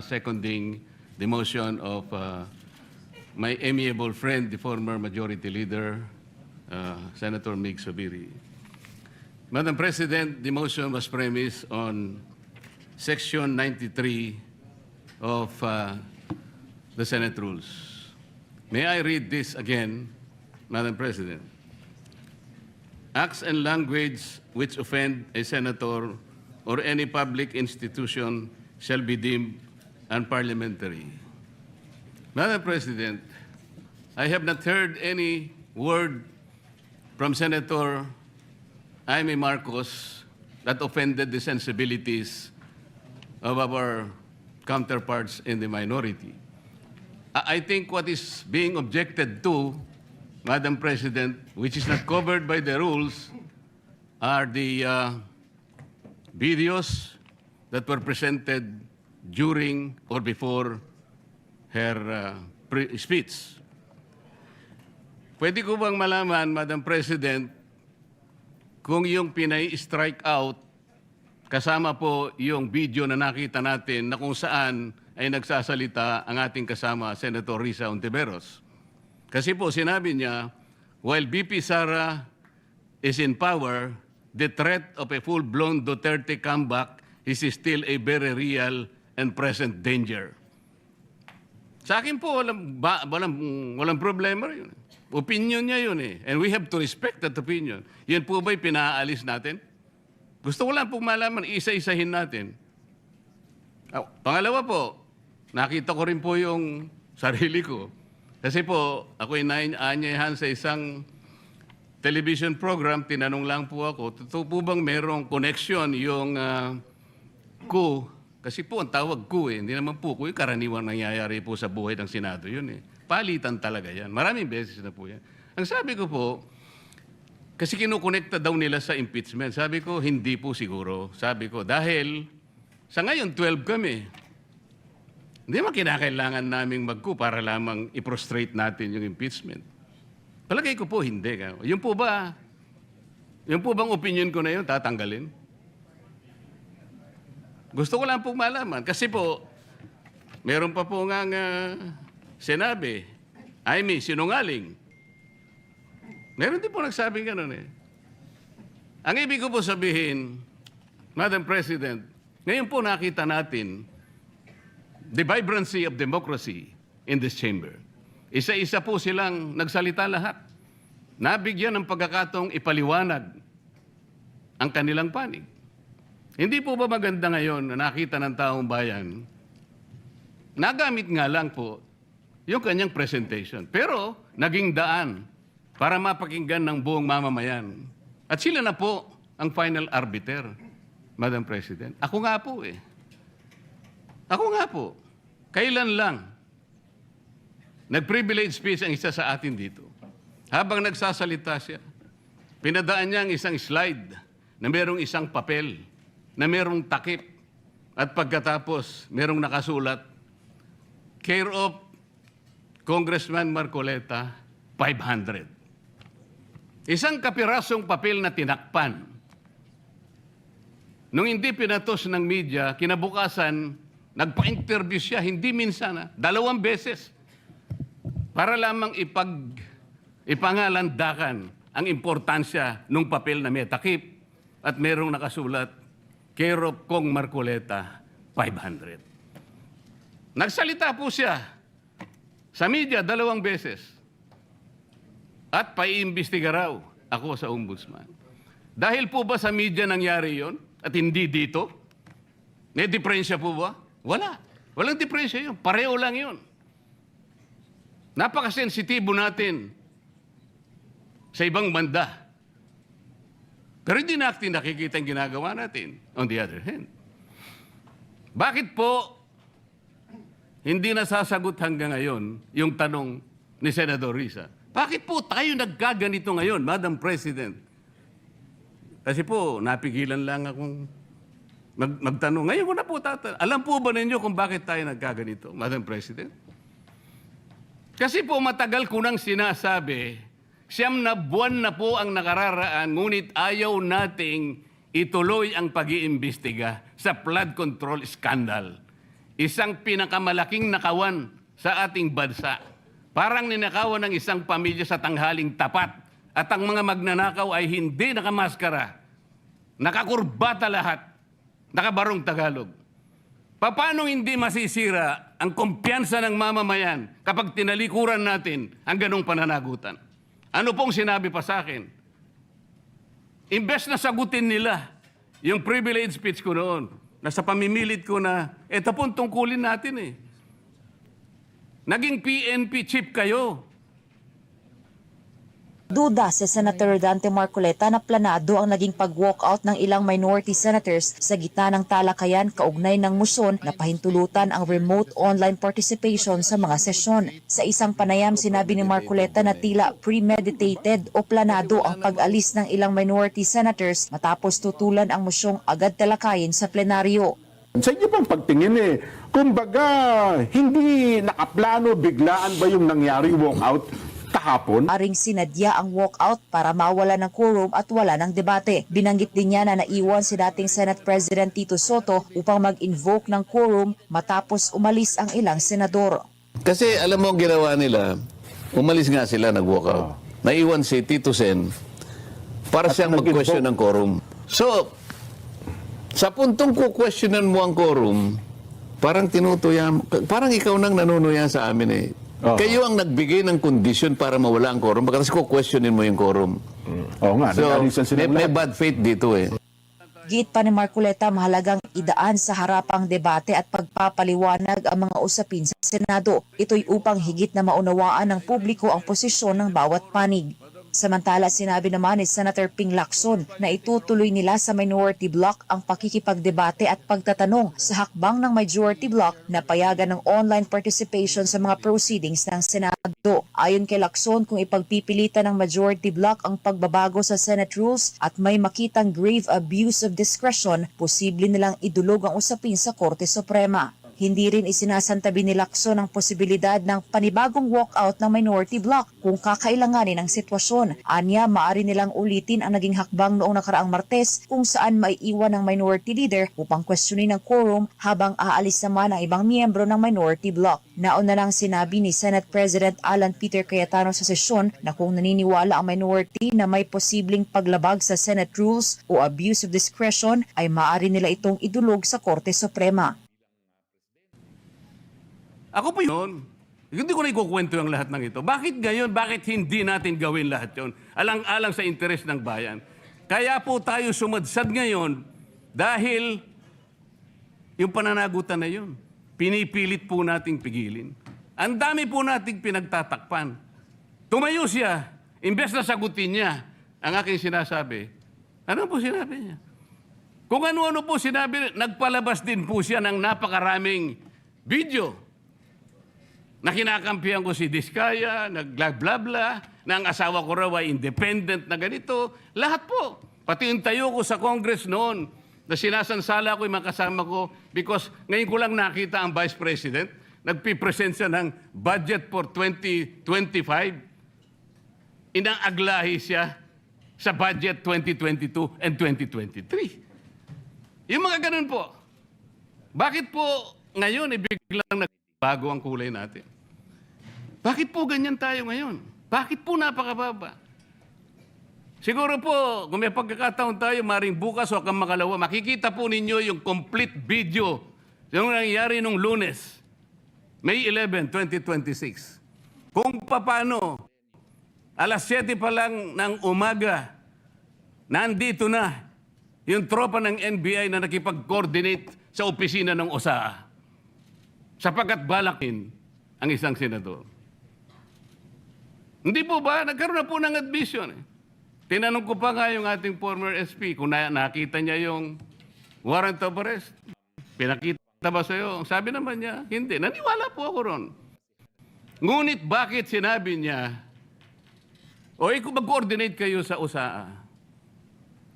seconding the motion of my amiable friend, the former Majority Leader, Senator Mig Zubiri. Madam President, the motion was premised on Section 93 of the Senate Rules. May I read this again, Madam President? Acts and language which offend a senator or any public institution shall be deemed unparliamentary. Madam President, I have not heard any word from Senator Jaime Marcos that offended the sensibilities of our counterparts in the minority. I think what is being objected to, Madam President, which is not covered by the rules, are the videos that were presented during or before her speech. Pwede ko bang malaman, Madam President, kung yung pinay-strike out, kasama po yung video na nakita natin na kung saan ay nagsasalita ang ating kasama, Senator Risa Hontiveros. Kasi po sinabi niya, while BP Sara is in power, the threat of a full-blown Duterte comeback is still a very real and present danger. Sa akin po, walang problema yun. Opinion niya yun eh. And we have to respect that opinion. Yun po ba'y pinaalis natin? Gusto ko lang pong malaman, isa-isahin natin. Pangalawa po, nakita ko rin po yung sarili ko. Kasi po, ako'y naanyayahan sa isang television program, tinanong lang po ako, totoo po bang merong connection yung coup? Kasi po, ang tawag coup eh. Hindi naman po coup, yung karaniwang nangyayari po sa buhay ng Senado yun eh. Palitan talaga yan. Maraming beses na po yan. Ang sabi ko po, kasi kinukonekta daw nila sa impeachment. Sabi ko, hindi po siguro. Sabi ko, dahil sa ngayon, 12 kami. Hindi man kinakailangan naming mag-coup para lamang i-prostrate natin yung impeachment. Palagay ko po, hindi. Yung po bang opinion ko na yun, tatanggalin? Gusto ko lang pong malaman. Kasi po, meron pa po nga sinabi, Jaime, sinungaling. Meron din po nagsabing gano'n eh. Ang ibig ko po sabihin, Madam President, ngayon po nakita natin the vibrancy of democracy in this chamber. Isa-isa po silang nagsalita lahat. Nabigyan ng pagkakataong ipaliwanag ang kanilang panig. Hindi po ba maganda ngayon na nakita ng taong bayan, nagamit nga lang po yung kanyang presentation. Pero naging daan para mapakinggan ng buong mamamayan. At sila na po ang final arbiter, Madam President. Ako nga po eh. Ako nga po. Kailan lang nag-privilege speech ang isa sa atin dito. Habang nagsasalita siya, pinadaan niya ang isang slide na merong isang papel, na merong takip, at pagkatapos merong nakasulat, care of Congressman Marcoleta, 500. Isang kapirasong papel na tinakpan. Nung hindi pinatos ng media, kinabukasan, nagpa-interview siya, hindi minsan, 2 beses, para lamang ipangalandakan ang importansya ng papel na may takip at merong nakasulat, care of Kong Marcoleta, 500. Nagsalita po siya sa media 2 beses. At paiimbestiga raw ako sa ombudsman. Dahil po ba sa media nangyari yon at hindi dito? May diferensya po ba? Wala. Walang diferensya yun. Pareho lang yun. Napakasensitibo natin sa ibang banda. Pero hindi natin nakikita ang ginagawa natin. On the other hand. Bakit po hindi nasasagot hanggang ngayon yung tanong ni Senador Risa? Bakit po tayo nagkaganito ngayon, Madam President? Kasi po, napigilan lang akong magtanong. Ngayon ko na po tatanong. Alam po ba ninyo kung bakit tayo nagkaganito, Madam President? Kasi po matagal ko nang sinasabi, 9 na buwan na po ang nakararaan, ngunit ayaw nating ituloy ang pag-iimbestiga sa flood control scandal. isang pinakamalaking nakawan sa ating bansa. Parang ninakawan ng isang pamilya sa tanghaling tapat at ang mga magnanakaw ay hindi nakamaskara. Nakakurbata lahat. Nakabarong Tagalog. Paano hindi masisira ang kumpiyansa ng mamamayan kapag tinalikuran natin ang ganong pananagutan? Ano pong sinabi pa sa akin? Imbes na sagutin nila yung privilege speech ko noon, na sa pamimilit ko na, ito pong tungkulin natin eh. Naging PNP chief kayo. Duda si Senator Dante Marcoleta na planado ang naging pag-walkout ng ilang minority senators sa gitna ng talakayan kaugnay ng motion na pahintulutan ang remote online participation sa mga sesyon. Sa isang panayam, sinabi ni Marcoleta na tila premeditated o planado ang pag-alis ng ilang minority senators matapos tutulan ang mosyong agad talakayin sa plenaryo. Sa inyo pang pagtingin kumbaga, hindi nakaplano, biglaan ba yung nangyari walkout kahapon? Aring sinadya ang walkout para mawala ng quorum at wala ng debate. Binanggit din niya na naiwan si dating Senate President Tito Soto upang mag-invoke ng quorum matapos umalis ang ilang senador. Kasi alam mo ang ginawa nila, umalis nga sila, nag-walkout. Naiwan si Tito Sen para siyang mag-question ng quorum. So, sa puntong ku-questionan mo ang quorum, parang tinutuya, parang ikaw nang nanunuya sa amin eh. Kayo ang nagbigay ng kondisyon para mawala ang quorum, kasi questionin mo yung quorum. Oo nga, So, nag-alisan sila may lahat. bad faith dito eh. Git pa ni Marcoleta, mahalagang idaan sa harapang debate at pagpapaliwanag ang mga usapin sa Senado. Ito'y upang higit na maunawaan ng publiko ang posisyon ng bawat panig. Samantala, sinabi naman ni Senator Ping Lacson na itutuloy nila sa minority block ang pakikipagdebate at pagtatanong sa hakbang ng majority block na payagan ng online participation sa mga proceedings ng Senado. Ayon kay Lacson, kung ipagpipilitan ng majority block ang pagbabago sa Senate rules at may makitang grave abuse of discretion, posible nilang idulog ang usapin sa Korte Suprema. Hindi rin isinasantabi ni Lacson ang posibilidad ng panibagong walkout ng minority block kung kakailanganin ang sitwasyon. Anya, maaari nilang ulitin ang naging hakbang noong nakaraang Martes kung saan maiiwan ng minority leader upang questionin ang quorum habang aalis naman ang ibang miyembro ng minority block. Nauna lang sinabi ni Senate President Alan Peter Cayetano sa sesyon na kung naniniwala ang minority na may posibleng paglabag sa Senate rules o abuse of discretion ay maaari nila itong idulog sa Korte Suprema. Ako po yun. Hindi ko na ikukwento yung lahat ng ito. Bakit ngayon? Bakit hindi natin gawin lahat yun? Alang-alang sa interes ng bayan. Kaya po tayo sumadsad ngayon dahil yung pananagutan na yun, pinipilit po nating pigilin. Ang dami po nating pinagtatakpan. Tumayo siya, imbes na sagutin niya ang aking sinasabi. Ano po sinabi niya? Kung ano-ano po sinabi, nagpalabas din po siya ng napakaraming video na kinakampihan ko si Diskaya, nag-bla-bla-bla, na ang asawa ko raw ay independent na ganito. Lahat po. Pati yung tayo ko sa Congress noon, na sinasansala ko yung mga kasama ko because ngayon ko lang nakita ang Vice President, nagpipresent siya ng budget for 2025. Inaaglahi siya sa budget 2022 and 2023. Yung mga ganun po. Bakit po ngayon biglang nagbago ang kulay natin? Bakit po ganyan tayo ngayon? Bakit po napakababa? Siguro po, kung may pagkakataon tayo, maring bukas o kang makalawa, makikita po ninyo yung complete video yung nangyari nung Lunes, May 11, 2026. Kung paano, alas 7 pa lang ng umaga, nandito na yung tropa ng NBI na nakipag-coordinate sa opisina ng OSAA sapagkat balakin ang isang senador. Hindi po ba? Nagkaroon na po ng admission. Tinanong ko pa nga yung ating former SP kung nakita niya yung warrant of arrest. Pinakita ba sa'yo? Sabi naman niya, hindi. Naniwala po ako ron. Ngunit bakit sinabi niya, kung mag-coordinate kayo sa USAA?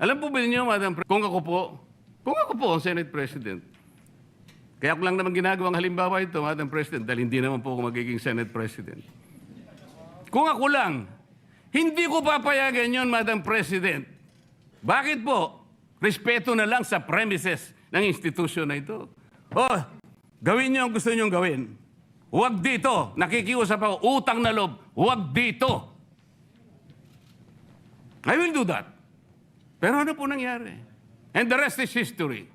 Alam po ba niyo, Madam President, kung ako po ang Senate President, kaya ko lang naman ginagawang halimbawa ito, Madam President, dahil hindi naman po ako magiging Senate President. Kung ako lang, hindi ko papayagan yun, Madam President. Bakit po? Respeto na lang sa premises ng institusyon na ito. Gawin niyo ang gusto niyong gawin. Huwag dito. Nakikiusap ako, utang na loob. Huwag dito. I will do that. Pero ano po nangyari? And the rest is history.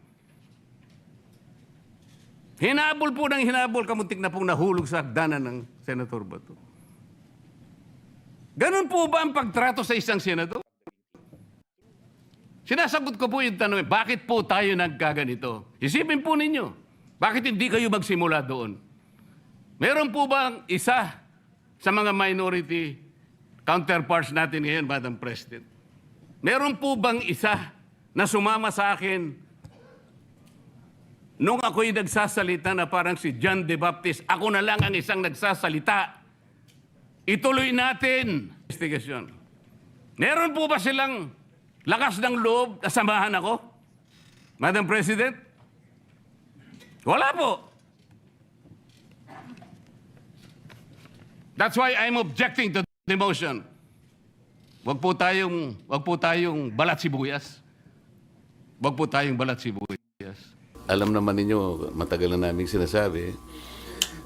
Hinabol po ng hinabol, kamuntik na pong nahulog sa hagdanan ng Senator Bato. Ganun po ba ang pagtrato sa isang senador? Sinasagot ko po yung tanong, bakit po tayo nagkaganito? Isipin po ninyo, bakit hindi kayo magsimula doon? Meron po bang isa sa mga minority counterparts natin ngayon, Madam President? Meron po bang isa na sumama sa akin nung ako'y nagsasalita na parang si John the Baptist, ako na lang ang isang nagsasalita. Ituloy natin. Investigation. Meron po ba silang lakas ng loob na samahan ako? Madam President? Wala po. That's why I'm objecting to the motion. Wag po tayong balat sibuyas. Wag po tayong balat sibuyas. Alam naman ninyo, matagal na namin sinasabi,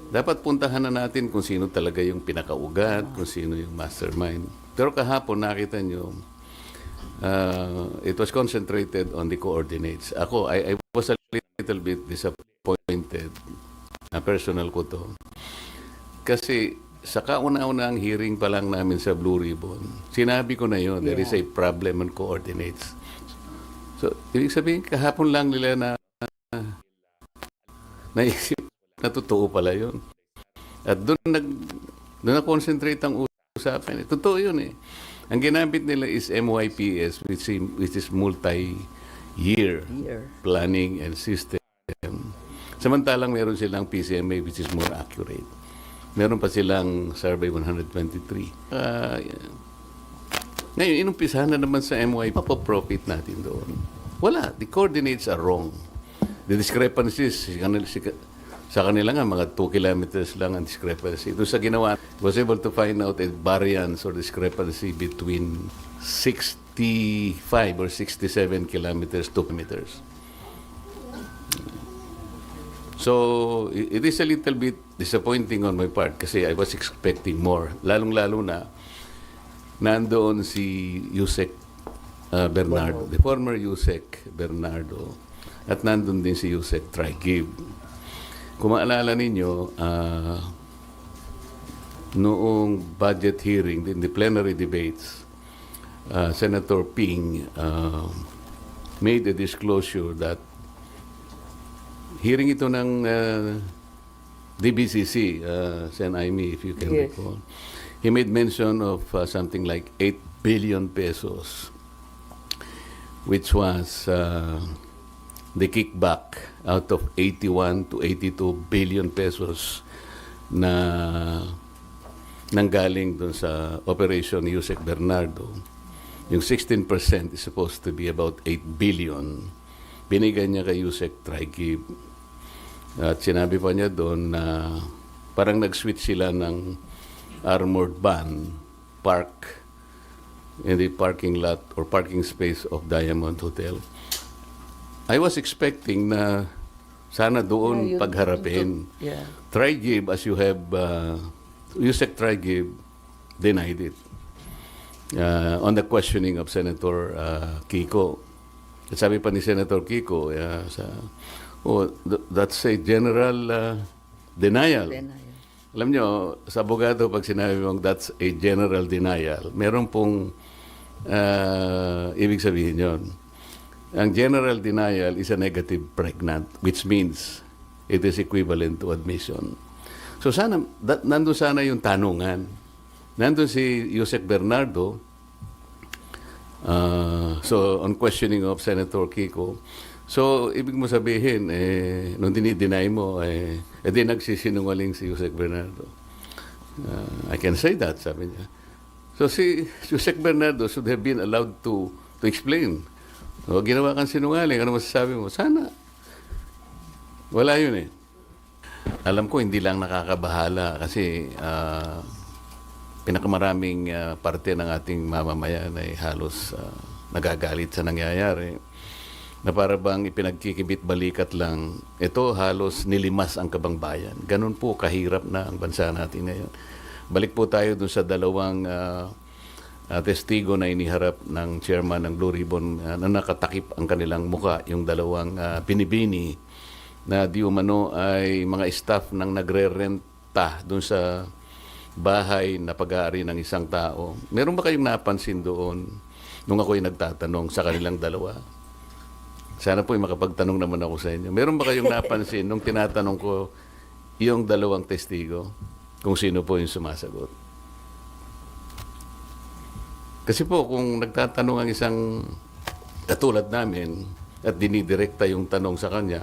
dapat puntahan na natin kung sino talaga yung pinakaugat, kung sino yung mastermind. Pero kahapon nakita nyo, it was concentrated on the coordinates. Ako, I was a little bit disappointed. Personal ko to. Kasi sa kauna-unang hearing pa lang namin sa Blue Ribbon, sinabi ko na yun, there is a problem on coordinates. So, ibig sabihin, kahapon lang nila naisip na totoo pala yun. At doon na-concentrate ang usapan. Totoo yun eh. Ang ginamit nila is MYPS, which is multi-year planning and system. Samantalang meron silang PCMA, which is more accurate. Meron pa silang Survey 123. Ngayon, inumpisahan na naman sa MYP, mapaprofit natin doon. Wala. The coordinates are wrong. The discrepancies, sa kanila nga, mga 2 kilometers lang ang discrepancy. Ito sa ginawa, was able to find out a variance or discrepancy between 65 or 67 kilometers, 2 meters. So, it is a little bit disappointing on my part kasi I was expecting more. Lalong-lalo na, nandoon si Yusek Bernardo, the former Yusek Bernardo, at nandun din si Yusek Trigib. Kung maalala ninyo, noong budget hearing, in the plenary debates, Senator Ping made a disclosure that hearing ito ng DBCC, Sen. Aimee, if you can recall, he made mention of something like 8 billion pesos, which was the kickback out of 81 to 82 billion pesos na nanggaling dun sa Operation Yusek Bernardo. Yung 16% is supposed to be about 8 billion. Binigay niya kay Yusek Trigib. At sinabi pa niya doon na parang nag-switch sila ng armored van park in the parking lot or parking space of Diamond Hotel. I was expecting na sana doon pagharapin. Trigib, as you have, Yusek Trigib denied it on the questioning of Senator Kiko. At sabi pa ni Senator Kiko, that's a general denial. Alam nyo, sa abogado, pag sinabi mong that's a general denial, meron pong ibig sabihin yon. Ang general denial is a negative pregnant, which means it is equivalent to admission. So sana, nandun sana yung tanungan. Nandun si Yusek Bernardo, so on questioning of Senator Kiko, so ibig mo sabihin, nung dinideny mo, di nagsisinungaling si Yusek Bernardo. I can say that, sabi niya. So si Yusek Bernardo should have been allowed to explain. O, ginawa kang sinungaling, ano masasabi mo? Sana. Wala yun eh. Alam ko, hindi lang nakakabahala kasi pinakamaraming parte ng ating mamamayan ay halos nagagalit sa nangyayari. na para bang ipinagkikibit balikat lang. Ito halos nilimas ang kabangbayan. Ganun po kahirap na ang bansa natin ngayon. Balik po tayo dun sa dalawang testigo na iniharap ng chairman ng Blue Ribbon na nakatakip ang kanilang muka, yung dalawang binibini na di umano ay mga staff ng nagre-renta dun sa bahay na pag-aari ng isang tao. Meron ba kayong napansin doon nung ako'y nagtatanong sa kanilang dalawa? Sana po makapagtanong naman ako sa inyo. Meron ba kayong napansin nung tinatanong ko yung dalawang testigo kung sino po yung sumasagot? Kasi po kung nagtatanong ang isang katulad namin at dinidirekta yung tanong sa kanya,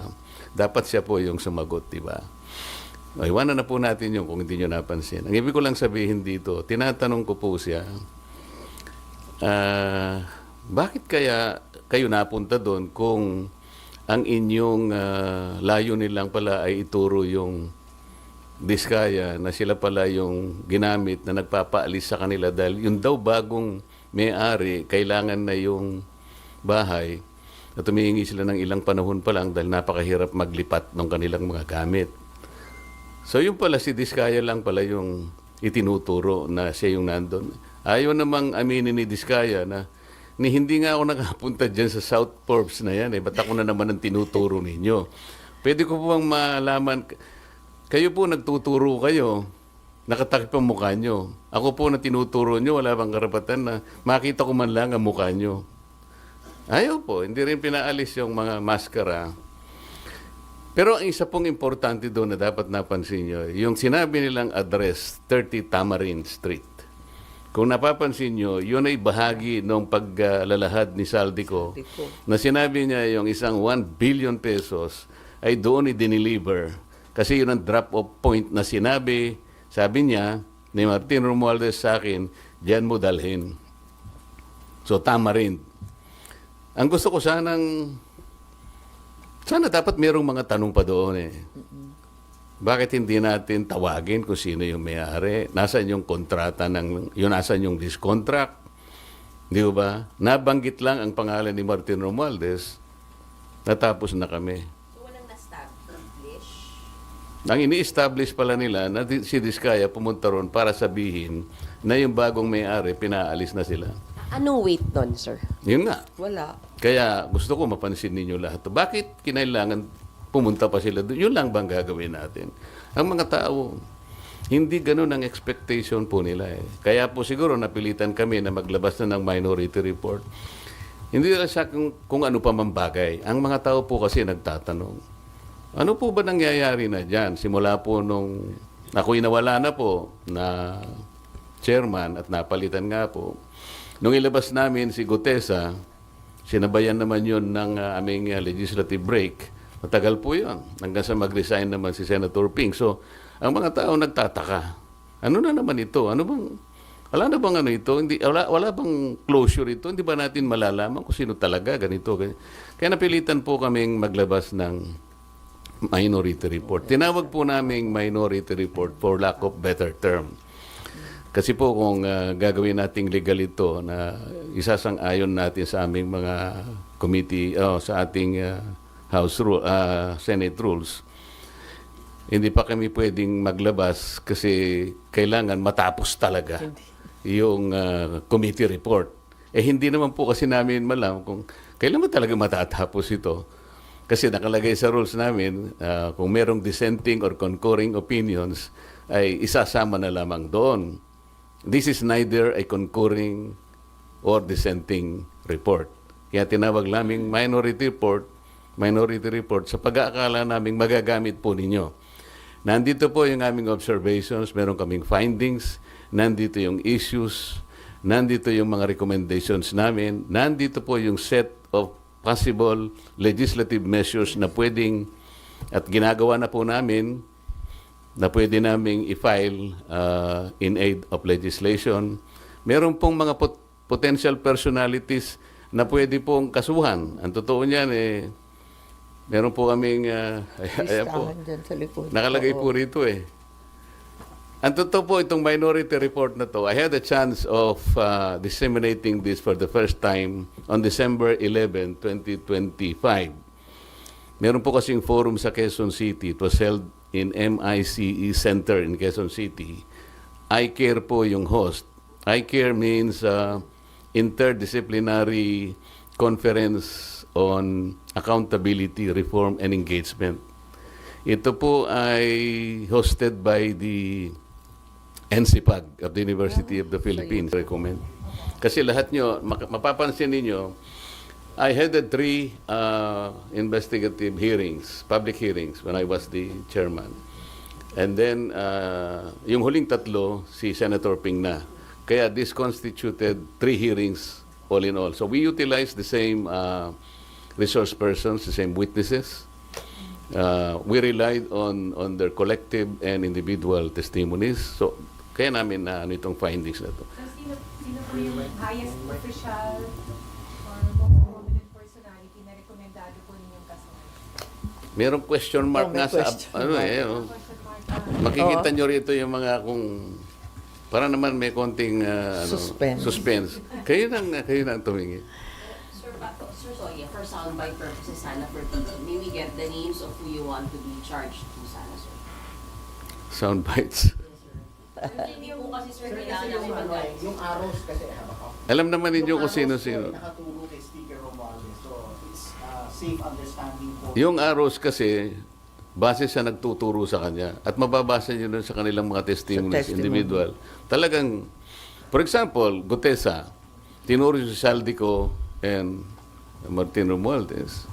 dapat siya po yung sumagot, di ba? Iwanan na po natin yun kung hindi nyo napansin. Ang ibig ko lang sabihin dito, tinatanong ko po siya, bakit kaya kayo napunta doon kung ang inyong layunin lang pala ay ituro yung diskaya na sila pala yung ginamit na nagpapaalis sa kanila dahil yung daw bagong may-ari, kailangan na yung bahay at tumihingi sila ng ilang panahon pa lang dahil napakahirap maglipat ng kanilang mga gamit. So yung pala si Diskaya lang pala yung itinuturo na siya yung nandun. Ayaw namang aminin ni Diskaya na hindi nga ako nakapunta dyan sa South Forbes na yan. Ba't ako na naman ang tinuturo ninyo? Pwede ko po bang malaman, kayo po nagtuturo kayo, nakatakip ang mukha nyo. Ako po na tinuturo nyo, wala bang karapatan na makita ko man lang ang mukha nyo. Ayaw po, hindi rin pinaalis yung mga maskara. Pero ang isa pong importante doon na dapat napansin nyo, yung sinabi nilang address, 30 Tamarind Street. Kung napapansin nyo, yun ay bahagi ng paglalahad ni Saldico na sinabi niya yung isang 1 billion pesos ay doon i-deliver. Kasi yun ang drop-off point na sinabi, sabi niya, ni Martin Romualdez sa akin, diyan mo dalhin. So, Tamarind. Ang gusto ko sana dapat mayroong mga tanong pa doon eh. Bakit hindi natin tawagin kung sino yung may-ari? Nasaan yung kontrata nasaan yung discontract? Di ba? Nabanggit lang ang pangalan ni Martin Romualdez, natapos na kami. So, walang na-establish? Ang ini-establish pala nila na si Diskaya pumunta ron para sabihin na yung bagong may-ari, pinaalis na sila. Anong weight nun, sir? Yun nga. Wala. Kaya gusto ko mapansin ninyo lahat. Bakit kinailangan pumunta pa sila doon? Yun lang bang gagawin natin? Ang mga tao, hindi ganun ang expectation po nila eh. Kaya po siguro napilitan kami na maglabas na ng minority report. Hindi lang siya kung ano pa man bagay. Ang mga tao po kasi nagtatanong, ano po ba nangyayari na dyan? Simula po nung ako'y nawala na po na chairman at napalitan nga po. Nung ilabas namin si Gutesa, sinabayan naman yun ng aming legislative break. Matagal po yun. Hanggang sa mag-resign naman si Senator Ping. So, ang mga tao nagtataka. Ano na naman ito? Wala na bang ano ito? Wala bang closure ito? Hindi ba natin malalaman kung sino talaga ganito? Kaya napilitan po kaming maglabas ng minority report. Tinawag po naming minority report for lack of better term. Kasi po kung gagawin nating legal ito na isasang-ayon natin sa aming mga committee, sa ating Senate rules, hindi pa kami pwedeng maglabas kasi kailangan matapos talaga yung committee report. Hindi naman po kasi namin malam kung kailan mo talaga matatapos ito. Kasi nakalagay sa rules namin, kung merong dissenting or concurring opinions, ay isasama na lamang doon. This is neither a concurring or dissenting report. Kaya tinawag naming minority report sa pag-aakala naming magagamit po ninyo. Nandito po yung aming observations, meron kaming findings, nandito yung issues, nandito yung mga recommendations namin, nandito po yung set of possible legislative measures na pwedeng at ginagawa na po namin na pwede naming i-file in aid of legislation. Meron pong mga potential personalities na pwede pong kasuhan. Ang totoo niyan meron po kaming ayan po, dyan sa likod. nakalagay po rito Ang totoo po, itong minority report na to, I had a chance of disseminating this for the first time on December 11, 2025. Meron po kasing forum sa Quezon City. It was held in MICE Center in Quezon City. I-CARE po yung host. I-CARE means Interdisciplinary Conference on Accountability, Reform, and Engagement. Ito po ay hosted by the NCPAG of the University of the Philippines. Recommend. Kasi lahat nyo, mapapansin ninyo, I headed 3 investigative hearings, public hearings, when I was the chairman. And then, yung huling 3, si Senator Ping na. Kaya this constituted 3 hearings all in all. So we utilized the same resource persons, the same witnesses. We relied on their collective and individual testimonies. So, kaya namin na itong findings na to. So, sino po yung highest official or most prominent personality na rekomendado po ninyong kasuhan? Merong question mark nga sa ano eh. Oh. Question mark. Makikita nyo rito yung mga kung para naman may konting suspense. Kayo nang tumingin. Sir, Soya, for soundbite purposes sana for TV, may we get the names of who you want to be charged to sana, sir? Sound bites. Hindi po kasi, sir, kailangan namin mag-guide. Yung arrows kasi habak. Alam naman ninyo kung sino-sino. Nakaturo kay Speaker Romualdez. So, it's safe understanding po. Yung arrows kasi, base sa nagtuturo sa kanya. At mababasa nyo nun sa kanilang mga testimonies, individual. Talagang, for example, Gutesa, tinuro si Saldico and Martin Romualdez.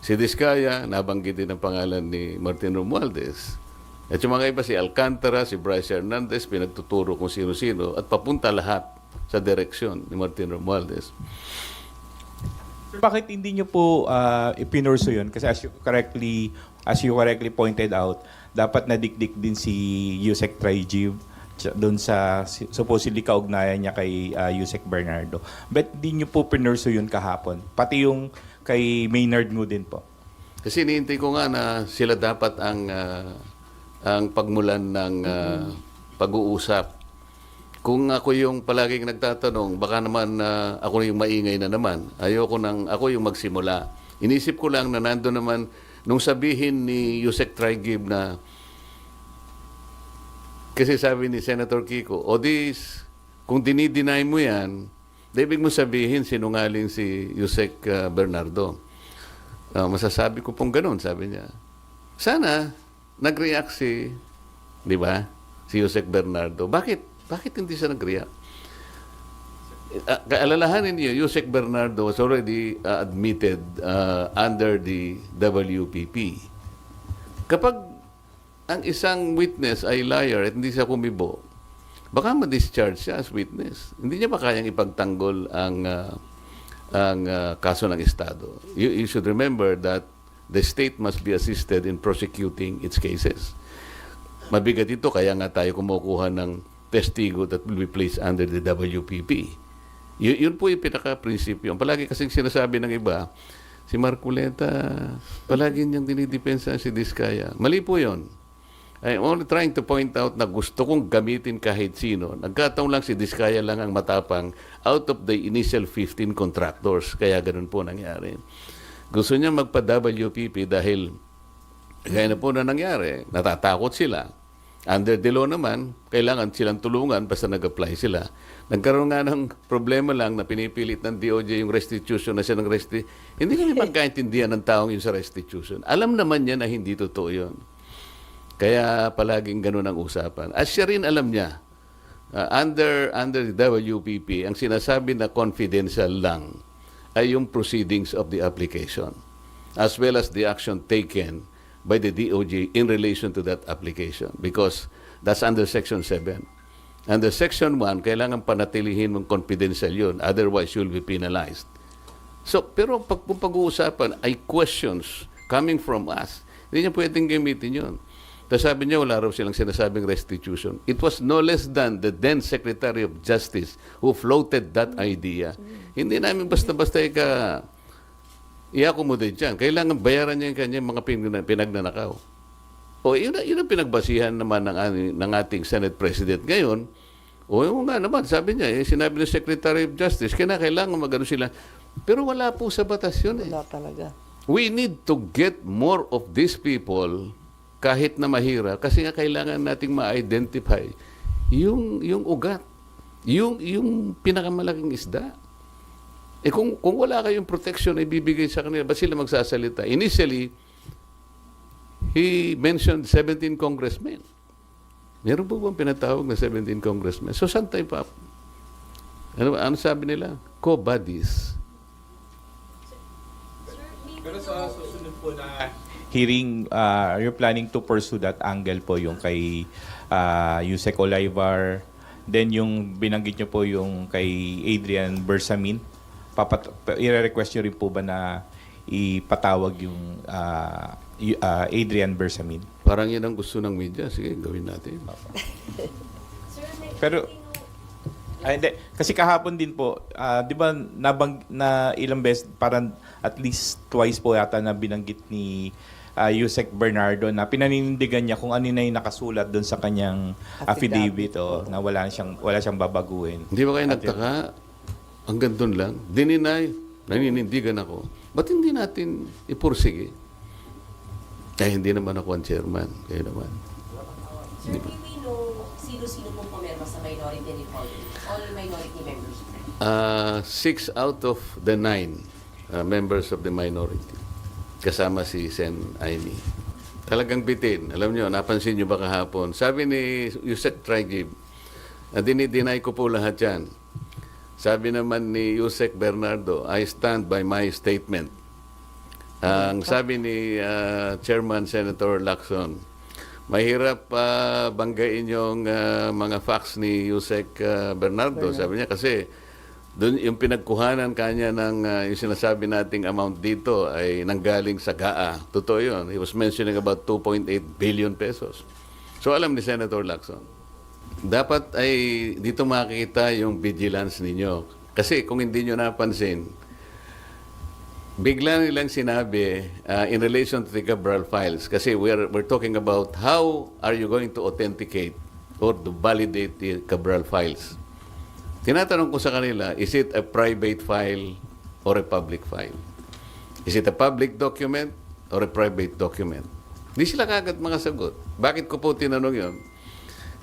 Si Diskaya, nabanggit din ang pangalan ni Martin Romualdez. At yung mga iba, si Alcantara, si Bryce Hernandez, pinagtuturo kung sino-sino at papunta lahat sa direksyon ni Martin Romualdez. Sir, bakit hindi nyo po ipinurso yun? Kasi as you correctly pointed out, dapat nadikdik din si Yusek Traijiv doon sa supposedly kaugnayan niya kay Yusek Bernardo. But hindi nyo po pinurso yun kahapon? Pati yung kay Maynard Ngu din po? Kasi iniintay ko nga na sila dapat ang pagmulan ng pag-uusap. Kung ako yung palaging nagtatanong, baka naman ako yung maingay na naman. Ako yung magsimula. Inisip ko lang na nando naman, nung sabihin ni Yusek Traijiv na, kasi sabi ni Senator Kiko, kung dinideny mo yan, ibig mo sabihin sinungaling si Yusek Bernardo. Masasabi ko pong ganun, sabi niya. Sana, nag-react di ba, si Yusek Bernardo. Bakit hindi siya nag-react? Kaalalahanin niyo, Yusek Bernardo was already admitted under the WPP. Kapag ang isang witness ay liar at hindi siya kumibo, baka ma-discharge siya as witness. Hindi niya ba kayang ipagtanggol ang kaso ng Estado? You should remember that the state must be assisted in prosecuting its cases. Mabigat ito, kaya nga tayo kumukuha ng testigo that will be placed under the WPP. Yun po yung pinaka-prinsipyo. Palagi kasing sinasabi ng iba, si Marculeta, palagi niyang dinidepensa si Diskaya. Mali po yun. I'm only trying to point out na gusto kong gamitin kahit sino. Nagkataon lang si Diskaya lang ang matapang out of the initial 15 contractors. Kaya ganun po nangyari. Gusto niya magpa-WPP dahil kaya na po na nangyari. Natatakot sila. Under the law naman, kailangan silang tulungan basta nag-apply sila. Nagkaroon nga ng problema lang na pinipilit ng DOJ yung restitution na siya ng Hindi kami magkaintindihan ng taong yun sa restitution. Alam naman niya na hindi totoo yun. Kaya palaging ganun ang usapan. At siya rin alam niya, under the WPP, ang sinasabi na confidential lang ay yung proceedings of the application as well as the action taken by the DOJ in relation to that application because that's under Section 7. Under Section 1, kailangan panatilihin mong confidential yun. Otherwise, you'll be penalized. So, pero kung pag-uusapan ay questions coming from us, hindi niya pwedeng gamitin yun. Tapos sabi niya, wala raw silang sinasabing restitution. It was no less than the then Secretary of Justice who floated that idea. Hindi namin basta-basta i-accommodate dyan. Kailangan bayaran niya yung kanyang mga pinagnanakaw. O, yun ang pinagbasihan naman ng ating Senate President ngayon. O, yung nga naman, sabi niya, sinabi ng Secretary of Justice, kailangan magano sila. Pero wala po sa batas yun eh. Wala talaga. We need to get more of these people kahit na mahirap kasi nga kailangan nating ma-identify yung ugat, yung pinakamalaking isda. Eh kung wala kayong protection na ibibigay sa kanila, ba't sila magsasalita? Initially, he mentioned 17 congressmen. Meron po bang pinatawag na 17 congressmen? So, saan tayo pa? Ano sabi nila? Co-buddies. Pero sa susunod po na hearing, you're planning to pursue that angle po yung kay Yusek Olivar, then yung binanggit nyo po yung kay Adrian Bersamin. I-request nyo rin po ba na ipatawag yung Adrian Bersamin? Parang yan ang gusto ng media. Sige, gawin natin. Pero hindi. Kasi kahapon din po, di ba na ilang beses, parang at least twice po yata na binanggit ni Yusek Bernardo na pinaninindigan niya kung ano na yung nakasulat doon sa kanyang affidavit na wala siyang babaguhin. Hindi ba kayo nagtaka? Hanggang doon lang. Dininay, naninindigan ako. Ba't hindi natin ipursige? Hindi naman ako ang chairman. Kaya naman. Sir, may we know sino-sino pong pumirma sa minority report? All minority members? 6 out of the 9 members of the minority. Kasama si Sen Aimee. Talagang bitin. Alam nyo, napansin nyo ba kahapon? Sabi ni Yusek Trigib, dinideny ko po lahat yan. Sabi naman ni Yusek Bernardo, I stand by my statement. Ang sabi ni Chairman Senator Lacson, mahirap banggain yung mga facts ni Yusek Bernardo. Sabi niya kasi doon yung pinagkuhanan kanya ng yung sinasabi nating amount dito ay nanggaling sa GAA. Totoo yun. He was mentioning about 2.8 billion pesos. So alam ni Senator Lacson, dapat ay dito makikita yung vigilance ninyo. Kasi kung hindi nyo napansin, bigla nilang sinabi in relation to the Cabral files, kasi we're talking about how are you going to authenticate or to validate the Cabral files. Tinatanong ko sa kanila, is it a private file or a public file? Is it a public document or a private document? Hindi sila kagad mga sagot. Bakit ko po tinanong yon?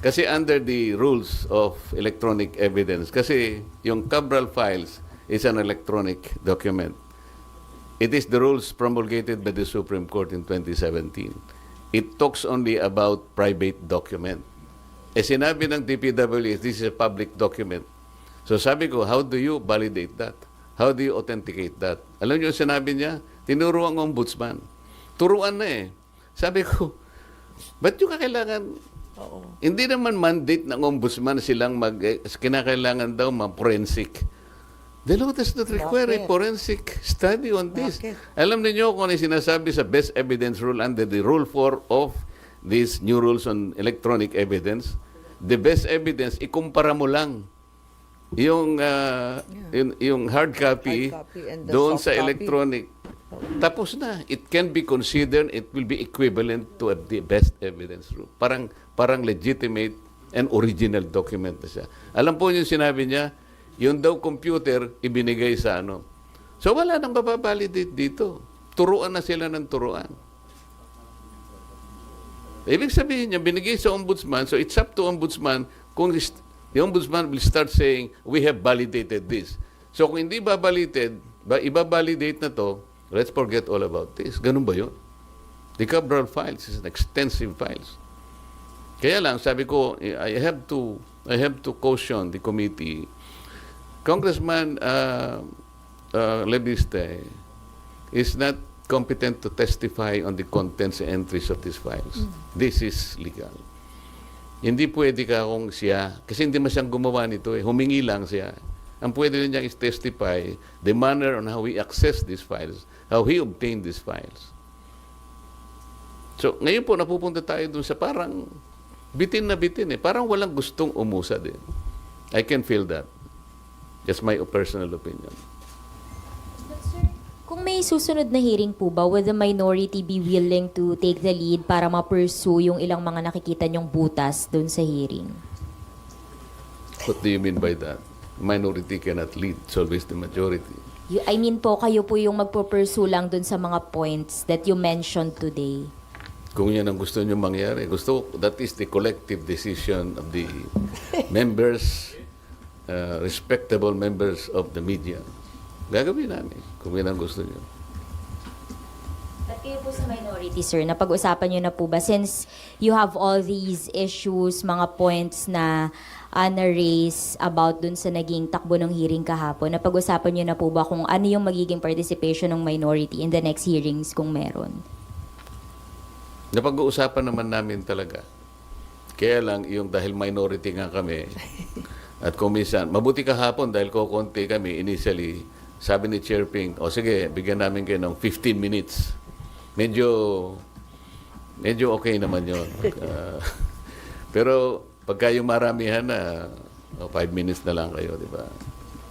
Kasi under the rules of electronic evidence, kasi yung Cabral files is an electronic document. It is the rules promulgated by the Supreme Court in 2017. It talks only about private document. Sinabi ng DPWH, this is a public document. So sabi ko, how do you validate that? How do you authenticate that? Alam niyo sinabi niya? Tinuro ang ombudsman. Turuan na eh. Sabi ko, ba't yung kakailangan? Hindi naman mandate ng ombudsman silang kinakailangan daw ma-forensic. The law does not require a forensic study on this. Alam niyo kung ano sinasabi sa best evidence rule under the Rule 4 of these new rules on electronic evidence? The best evidence, ikumpara mo lang yung hard copy and the doon soft sa copy. electronic. Tapos na. It can be considered, it will be equivalent to the best evidence rule. Parang legitimate and original document na siya. Alam po yung sinabi niya, yung daw computer, ibinigay sa ano. So wala nang mababalidate dito. Turuan na sila ng turuan. Ibig sabihin niya, binigay sa ombudsman, so it's up to ombudsman kung the ombudsman will start saying, we have validated this. So kung hindi ibabalidate na to, let's forget all about this. Ganun ba yun? The Cabral files is an extensive files. Kaya lang, sabi ko, I have to caution the committee. Congressman Leviste is not competent to testify on the contents and entries of these files. This is legal. Hindi pwede ka kung siya, kasi hindi man siyang gumawa nito eh, humingi lang siya. Ang pwede rin niyang is-testify the manner on how we access these files, how he obtained these files. So, ngayon po, napupunta tayo dun sa parang bitin na bitin eh. Parang walang gustong umusa din. I can feel that. Just my personal opinion. But sir, Kung may susunod na hearing po ba, would the minority be willing to take the lead para ma-pursue yung ilang mga nakikita nyong butas doon sa hearing? What do you mean by that? Minority cannot lead. It's always the majority. I mean po, kayo po yung magpo-pursue lang doon sa mga points that you mentioned today. Kung yan ang gusto nyo mangyari, that is the collective decision of the members, respectable members of the media. Gagawin namin kung yan ang gusto nyo. At kayo po sa minority, sir, napag-usapan nyo na po ba, since you have all these issues, mga points na na-raise about dun sa naging takbo ng hearing kahapon, napag-usapan nyo na po ba kung ano yung magiging participation ng minority in the next hearings kung meron? Napag-uusapan naman namin talaga. Kaya lang, yung dahil minority nga kami, at kung minsan, mabuti kahapon dahil kukunti kami, initially, sabi ni Chair Ping, o sige, bigyan namin kayo ng 15 minutes. Medyo okay naman yun. Pero pagka yung maramihan na, 5 minutes na lang kayo, di ba?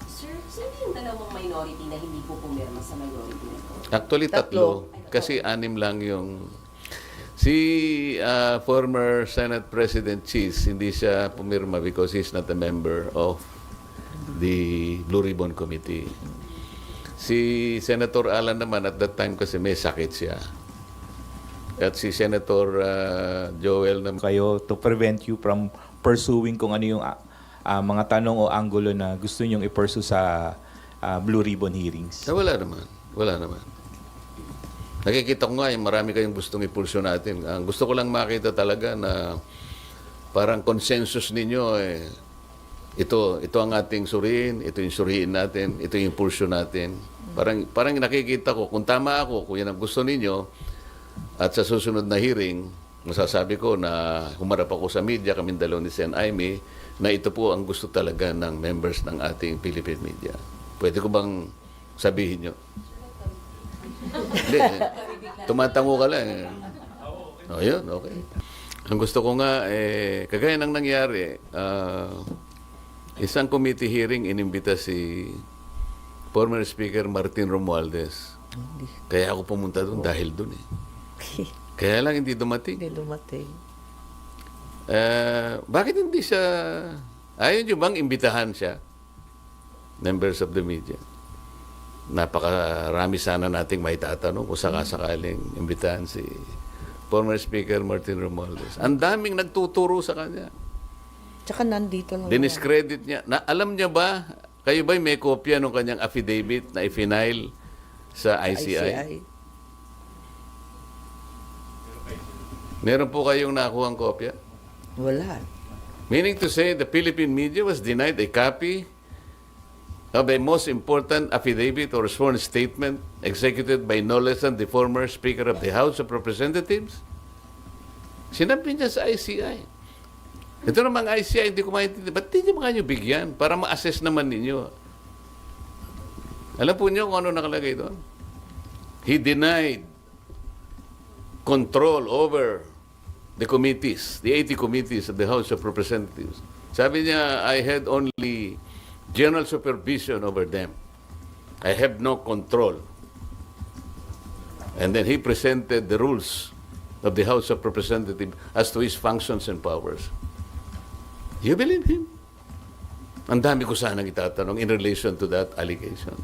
Sir, sino yung dalawang minority na hindi po pumirma sa minority na ito? Actually, tatlo. Kasi 6 lang yung... Si former Senate President Cheese, hindi siya pumirma because he's not a member of the Blue Ribbon Committee. Si Senator Alan naman at that time kasi may sakit siya. At si Senator Joel naman. Kayo to prevent you from pursuing kung ano yung mga tanong o anggulo na gusto nyong i-pursue sa Blue Ribbon hearings. Wala naman. Wala naman. Nakikita ko nga yung marami kayong gustong ipulso natin. Ang gusto ko lang makita talaga na parang consensus ninyo ito ang ating suriin, ito yung suriin natin, ito yung pulso natin. Parang nakikita ko, kung tama ako, kung yan ang gusto ninyo, at sa susunod na hearing, masasabi ko na humarap ako sa media, kaming dalaw ni Sen. Aimee, na ito po ang gusto talaga ng members ng ating Philippine media. Pwede ko bang sabihin nyo? Hindi. Tumatango ka lang. O yun, okay. Ang gusto ko nga, kagaya ng nangyari, isang committee hearing, inimbita si former Speaker Martin Romualdez. Kaya ako pumunta doon dahil doon eh. Kaya lang hindi dumating. Hindi dumating. Bakit hindi siya... Ayaw nyo bang imbitahan siya? Members of the media. Napakarami sana nating may tatanong kung sakasakaling imbitahan si former Speaker Martin Romualdez. Ang daming nagtuturo sa kanya. Tsaka nandito lang. Diniscredit niya. Alam niya ba, kayo ba'y may kopya ng kanyang affidavit na i-file sa ICI? Meron po kayong nakuhang kopya? Wala. Meaning to say, the Philippine media was denied a copy of a most important affidavit or sworn statement executed by no less than the former Speaker of the House of Representatives? Sinabi niya sa ICI. Ito namang ICI, hindi ko maintindihan. Ba't hindi mo kanyo bigyan para ma-assess naman ninyo? Alam po niyo kung ano nakalagay doon? He denied control over the committees, the 80 committees of the House of Representatives. Sabi niya, I had only general supervision over them. I have no control. And then he presented the rules of the House of Representatives as to his functions and powers. You believe him? Ang dami ko sanang itatanong in relation to that allegation.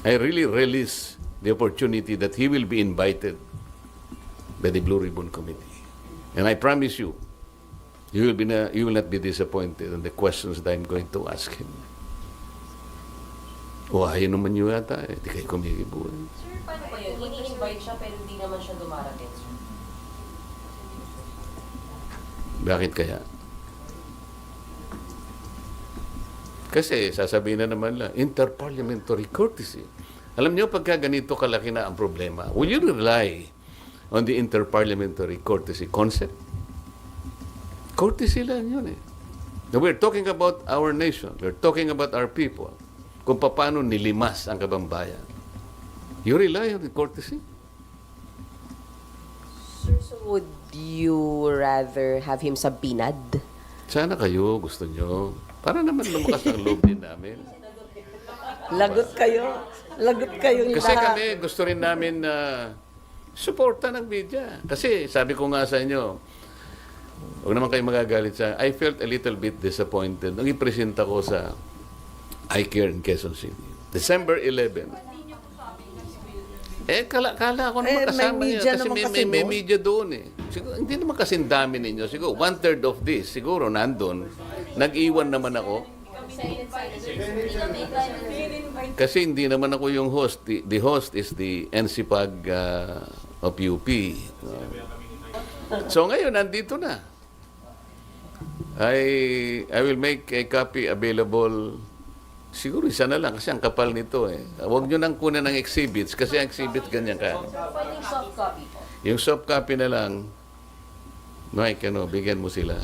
I really relish the opportunity that he will be invited by the Blue Ribbon Committee. And I promise you, you will not be disappointed in the questions that I'm going to ask him. O ayaw naman nyo yata, di kayo kumikibo. Sir, paano ba yun? Ini-invite siya pero hindi naman siya dumarating, sir. Bakit kaya? Kasi sasabihin na naman lang, interparliamentary courtesy. Alam niyo, pagka ganito kalaki na ang problema, will you rely on the interparliamentary courtesy concept? Courtesy lang yun eh. Now, we're talking about our nation. We're talking about our people. Kung paano nilimas ang kabambayan. You rely on the courtesy? Sir, so would you rather have him subpoenaed? Sana kayo gusto nyo. Para naman lumakas ang loob din namin. Lagot kayo. Lagot kayong Kasi lahat. kami gusto rin namin na suporta ng media. Kasi sabi ko nga sa inyo, huwag naman kayo magagalit sa I felt a little bit disappointed nung ipresenta ko sa iCare in Quezon City. December 11. Kala ko naman May kasama niya. media Kasi naman kasi may doon. media doon eh. Siguro, hindi naman kasing dami ninyo. Siguro, 1/3 of this, siguro nandun. Nag-iwan naman ako. Kasi hindi naman ako yung host. The host is the NCPAG of UP. So ngayon, nandito na. I will make a copy available. Siguro isa na lang kasi ang kapal nito eh. Huwag nyo nang kunan ng exhibits kasi ang exhibits ganyan ka. Pwedeng soft copy po. Yung soft copy na lang, Mike, bigyan mo sila.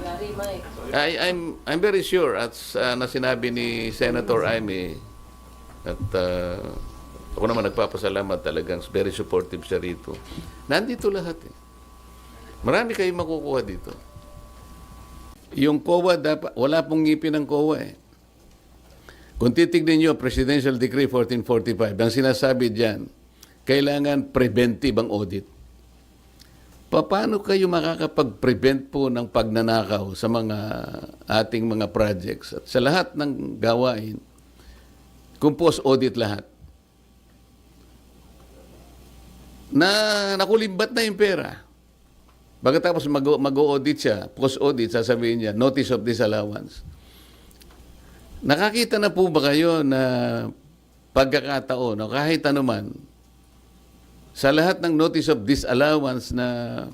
Gary, Mike. I'm very sure at na sinabi ni Senator Amy at ako naman nagpapasalamat, talagang very supportive siya rito. Nandito lahat eh. Marami kayong makukuha dito. Yung COA, dapat, wala pong ngipin ng COA eh. Kung titignan nyo, Presidential Decree 1445, ang sinasabi dyan, kailangan preventive ang audit. Paano kayo makakapag-prevent po ng pagnanakaw sa mga ating mga projects at sa lahat ng gawain kung post-audit lahat? Na nakulimbat na yung pera. Pagkatapos mag-audit siya, post-audit, sasabihin niya, notice of disallowance. Nakakita na po ba kayo na pagkakataon, o kahit anuman, sa lahat ng notice of disallowance na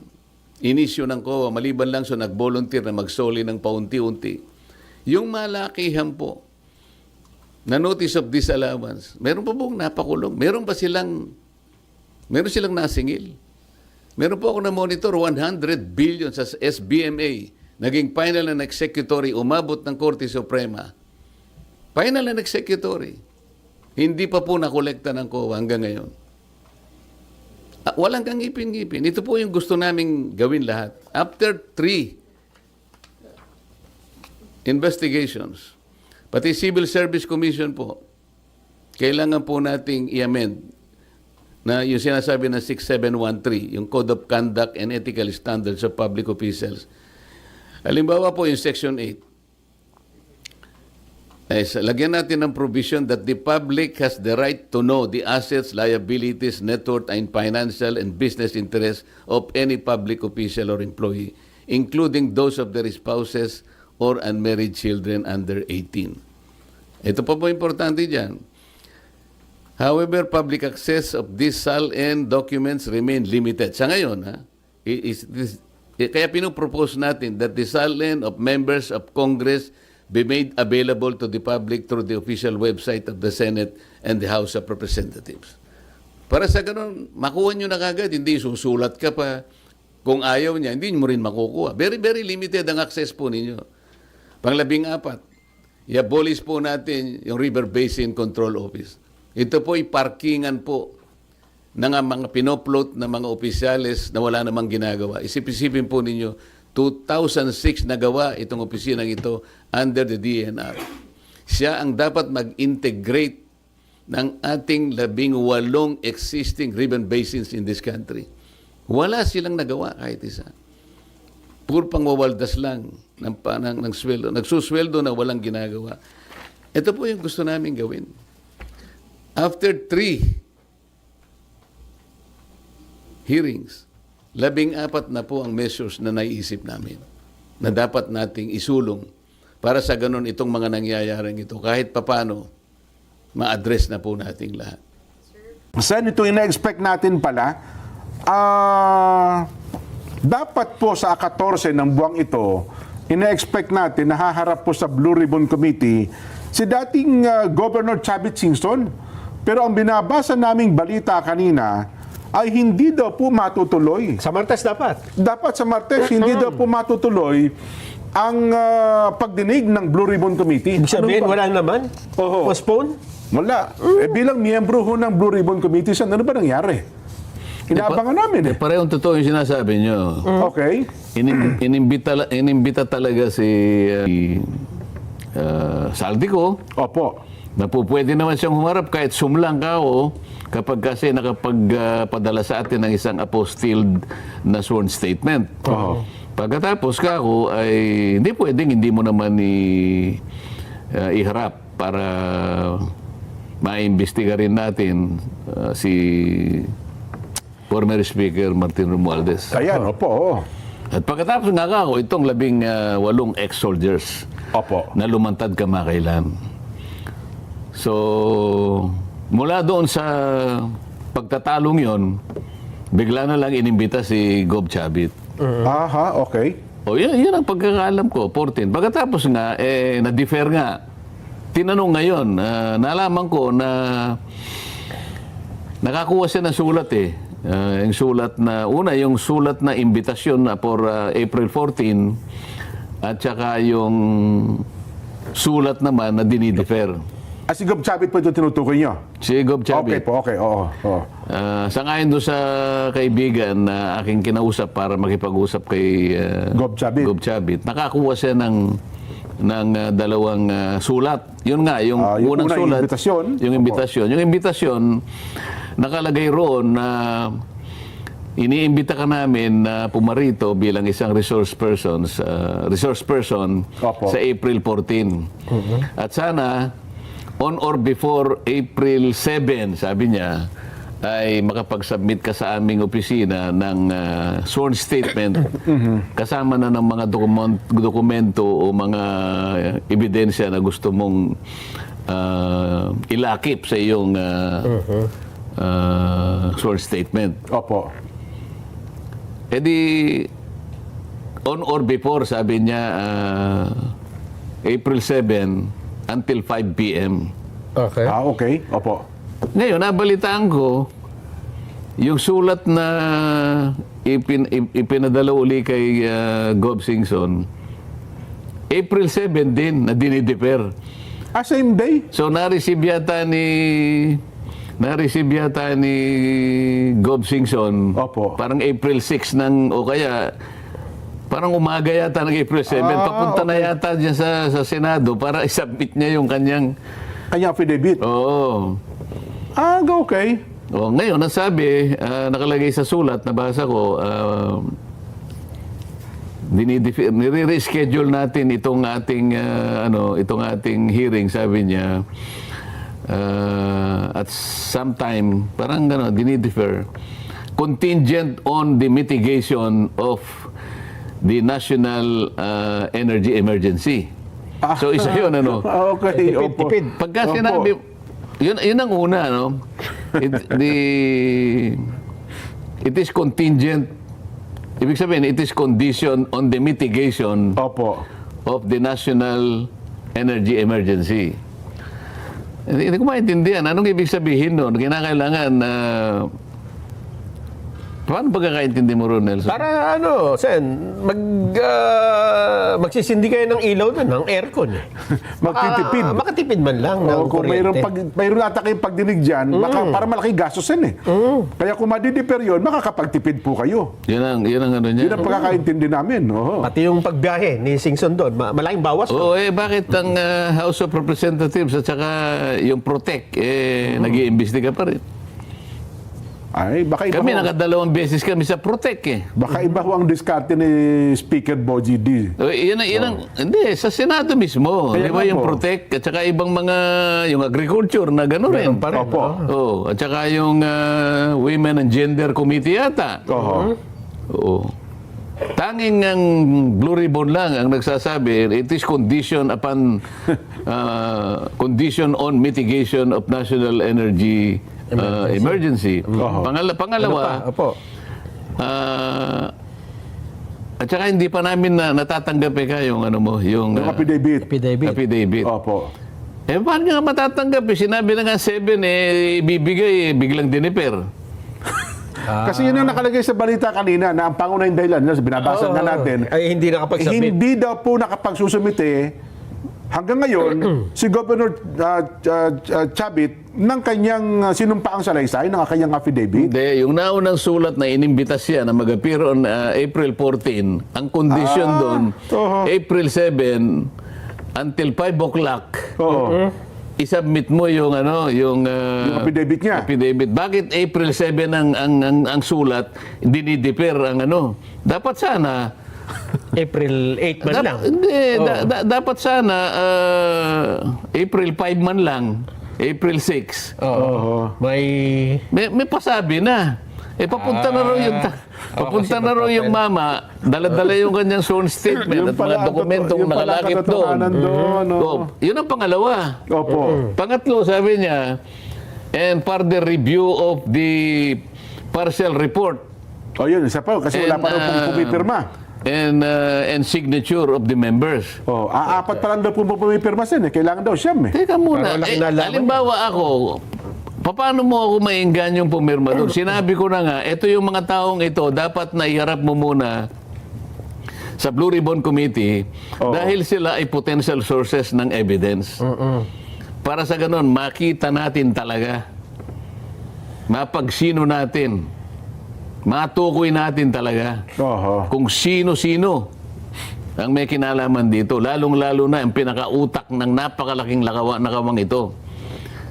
inisyo ng COA, maliban lang so nag-volunteer na magsoli ng paunti-unti, yung malakihan po na notice of disallowance, meron pa pong napakulong, meron silang nasingil. Meron po ako na-monitor 100 billion sa SBMA. Naging final and executory, umabot ng Korte Suprema. Final and executory. Hindi pa po nakolekta ng COA hanggang ngayon. Walang kang ngipin-ngipin. Ito po yung gusto naming gawin lahat. After 3 investigations, pati Civil Service Commission po, kailangan po nating i-amend na yung sinasabi ng 6713, yung Code of Conduct and Ethical Standards of Public Officials. Halimbawa po yung Section 8. Lagyan natin ng provision that the public has the right to know the assets, liabilities, net worth, and financial and business interests of any public official or employee, including those of their spouses or unmarried children under 18. Ito pa po importante dyan. However, public access of these SALN documents remain limited. Sa ngayon, kaya pinopropose natin that the SALN of members of Congress be made available to the public through the official website of the Senate and the House of Representatives. Para sa ganun, makuha nyo na kagad, hindi susulat ka pa. Kung ayaw niya, hindi mo rin makukuha. Very, very limited ang access po ninyo. Pang-14, i-abolish po natin yung River Basin Control Office. Ito po ay parkingan po ng mga pinopload na mga opisyales na wala namang ginagawa. Isipin po ninyo, 2006 nagawa itong opisinang ito under the DNR. Siya ang dapat mag-integrate ng ating 18 existing river basins in this country. Wala silang nagawa kahit isa. Puro pangwawaldas lang ng sweldo. Nagsusweldo na walang ginagawa. Ito po yung gusto namin gawin. After 3 hearings, 14 na po ang measures na naiisip namin na dapat nating isulong para sa ganun itong mga nangyayaring ito. Kahit papano, ma-address na po nating lahat. Sen, ito ina-expect natin pala, dapat po sa 14 ng buwang ito, ina-expect natin na haharap po sa Blue Ribbon Committee si dating Governor Chavit Singson. Pero ang binabasa naming balita kanina ay hindi daw po matutuloy. Sa Martes dapat. Dapat sa Martes, hindi daw po matutuloy ang pagdinig ng Blue Ribbon Committee. Ibig sabihin, ba? wala naman? Oho. Postpone? Wala. Bilang miyembro ho ng Blue Ribbon Committee, ano ba nangyari? Inaabangan namin eh. Parehong totoo yung sinasabi nyo. Okay. Inimbita talaga si Saldico, Opo. na po pwede naman siyang humarap kahit sumlang ka o kapag kasi nakapagpadala sa atin ng isang apostilled na sworn statement. Pagkatapos ka ako ay hindi pwedeng hindi mo naman iharap para maimbestiga rin natin si former Speaker Martin Romualdez. Ayan, opo. At pagkatapos nga ako, itong 18 ex-soldiers Opo. na lumantad kamakailan. So, mula doon sa pagtatalong yon, bigla na lang inimbita si Gob Chavit. Aha, okay. O, yun ang pagkakaalam ko, 14. Pagkatapos nga, na-defer nga. Tinanong ngayon, nalaman ko na nakakuha siya ng sulat yung sulat na, yung sulat na imbitasyon na for April 14 at saka yung sulat naman na dinidefer. Si Gob Chavit po ito tinutukoy niyo? Si Gob Chavit. Okay po, okay. Oo. Sangayon doon sa kaibigan na aking kinausap para makipag-usap kay Gob Chavit. Gob Chavit, nakakuha siya ng dalawang sulat. Yun nga, yung yung unang una, sulat. imbitasyon. Yung imbitasyon. Yung imbitasyon, nakalagay roon na iniimbita ka namin na pumarito bilang isang resource person Opo. sa April 14. At sana, on or before April 7, sabi niya, ay makapag-submit ka sa aming opisina ng sworn statement kasama na ng mga dokumento o mga ebidensya na gusto mong ilakip sa iyong sworn statement. Opo. E di, on or before, sabi niya, April 7 until 5 p.m. Okay. Okay. Opo. Ngayon, nabalitaan ko, yung sulat na ipinadala uli kay Gob Singson, April 7 din na dinidefer. Same day? So, na-receive yata ni Gob Singson, Opo. parang April 6 o kaya parang umaga yata ng April 7. Papunta na yata dyan sa Senado para isubmit niya yung kanyang affidavit? Oo. Okay. Ngayon, nasabi, nakalagay sa sulat, nabasa ko, nire-reschedule natin itong ating hearing, sabi niya, at sometime, parang dinidefer, contingent on the mitigation of the national energy emergency. So, isa yun, Okay. Opo. Pagka Opo. sinabi, yun ang una, it is contingent, ibig sabihin, it is condition on the mitigation Opo. of the national energy emergency. Hindi ko maintindihan. Anong ibig sabihin nun? Kinakailangan na... paano pagkakaintindi mo ron, Nelson? Para Sen, magsisindi kayo ng ilaw doon, ng aircon. Magtitipid. Makatipid man lang ng Kung kuryente. mayroon ata kayong pagdinig dyan, para malaki gastos yan Kaya kung madidefer yun, makakapagtipid po kayo. Yun ang ano niya. Yun ang pagkakaintindi namin. Pati yung pagbiyahe ni Singson doon, malaking bawas. Oo, bakit ang House of Representatives at saka yung Protect, nag-iimbestiga pa rin? Ay, baka iba Kami, ho, nakadalawang beses kami sa Protect baka iba ho ang diskarte ni Speaker Bogie D. Hindi, sa Senado mismo. Kaya Di ba nga yung po. Protect at saka ibang mga, yung agriculture na gano'n rin. Meron pa rin, Opo. At saka yung Women and Gender Committee yata. Oo. Tanging ang Blue Ribbon lang ang nagsasabi, it is condition upon condition on mitigation of national energy emergency. Pangalawa, Opo. at saka hindi pa namin natatanggap yung yung Affidavit. affidavit. Opo. Paano nga matatanggap? Sinabi na nga 7 ibibigay, biglang diniper. Kasi yun ang nakalagay sa balita kanina na ang pangunahing dahilan, binabasa na natin, Ay, hindi nakapag-submit. hindi daw po nakapagsusumite hanggang ngayon si Governor Chavit ng kanyang sinumpaang salaysay, ng kanyang affidavit. Hindi, yung naunang sulat na inimbitas siya na mag-appear on April 14, ang condition doon, April 7 until 5 o'clock, Oo. isubmit mo yung yung affidavit niya. affidavit. Bakit April 7 ang sulat, dinidefer ang Dapat sana April 8 man lang. dapat sana April 5 man lang, April 6. Oo. May pasabi na. Papunta na raw yung papunta na raw yung mama, dala-dala yung kanyang sworn statement at mga dokumentong nakalakip doon. Yun ang pangalawa. Opo. Pangatlo, sabi niya, and further review of the partial report O yun, isa pa, kasi wala pa rin pong pumipirma. and signature of the members. Oh, apat pa lang daw po pumipirma sin eh. Kailangan daw siyam eh. Teka muna, Para walang nalaman. halimbawa ako, paano mo ako mainggan yung pumirma doon? Sinabi ko na nga, ito yung mga taong ito, dapat na iharap mo muna sa Blue Ribbon Committee dahil sila ay potential sources ng evidence. Para sa ganun, makita natin talaga, mapagsino natin, matukoy natin talaga Oho. kung sino-sino ang may kinalaman dito. Lalong-lalo na ang pinakautak ng napakalaking nakawang ito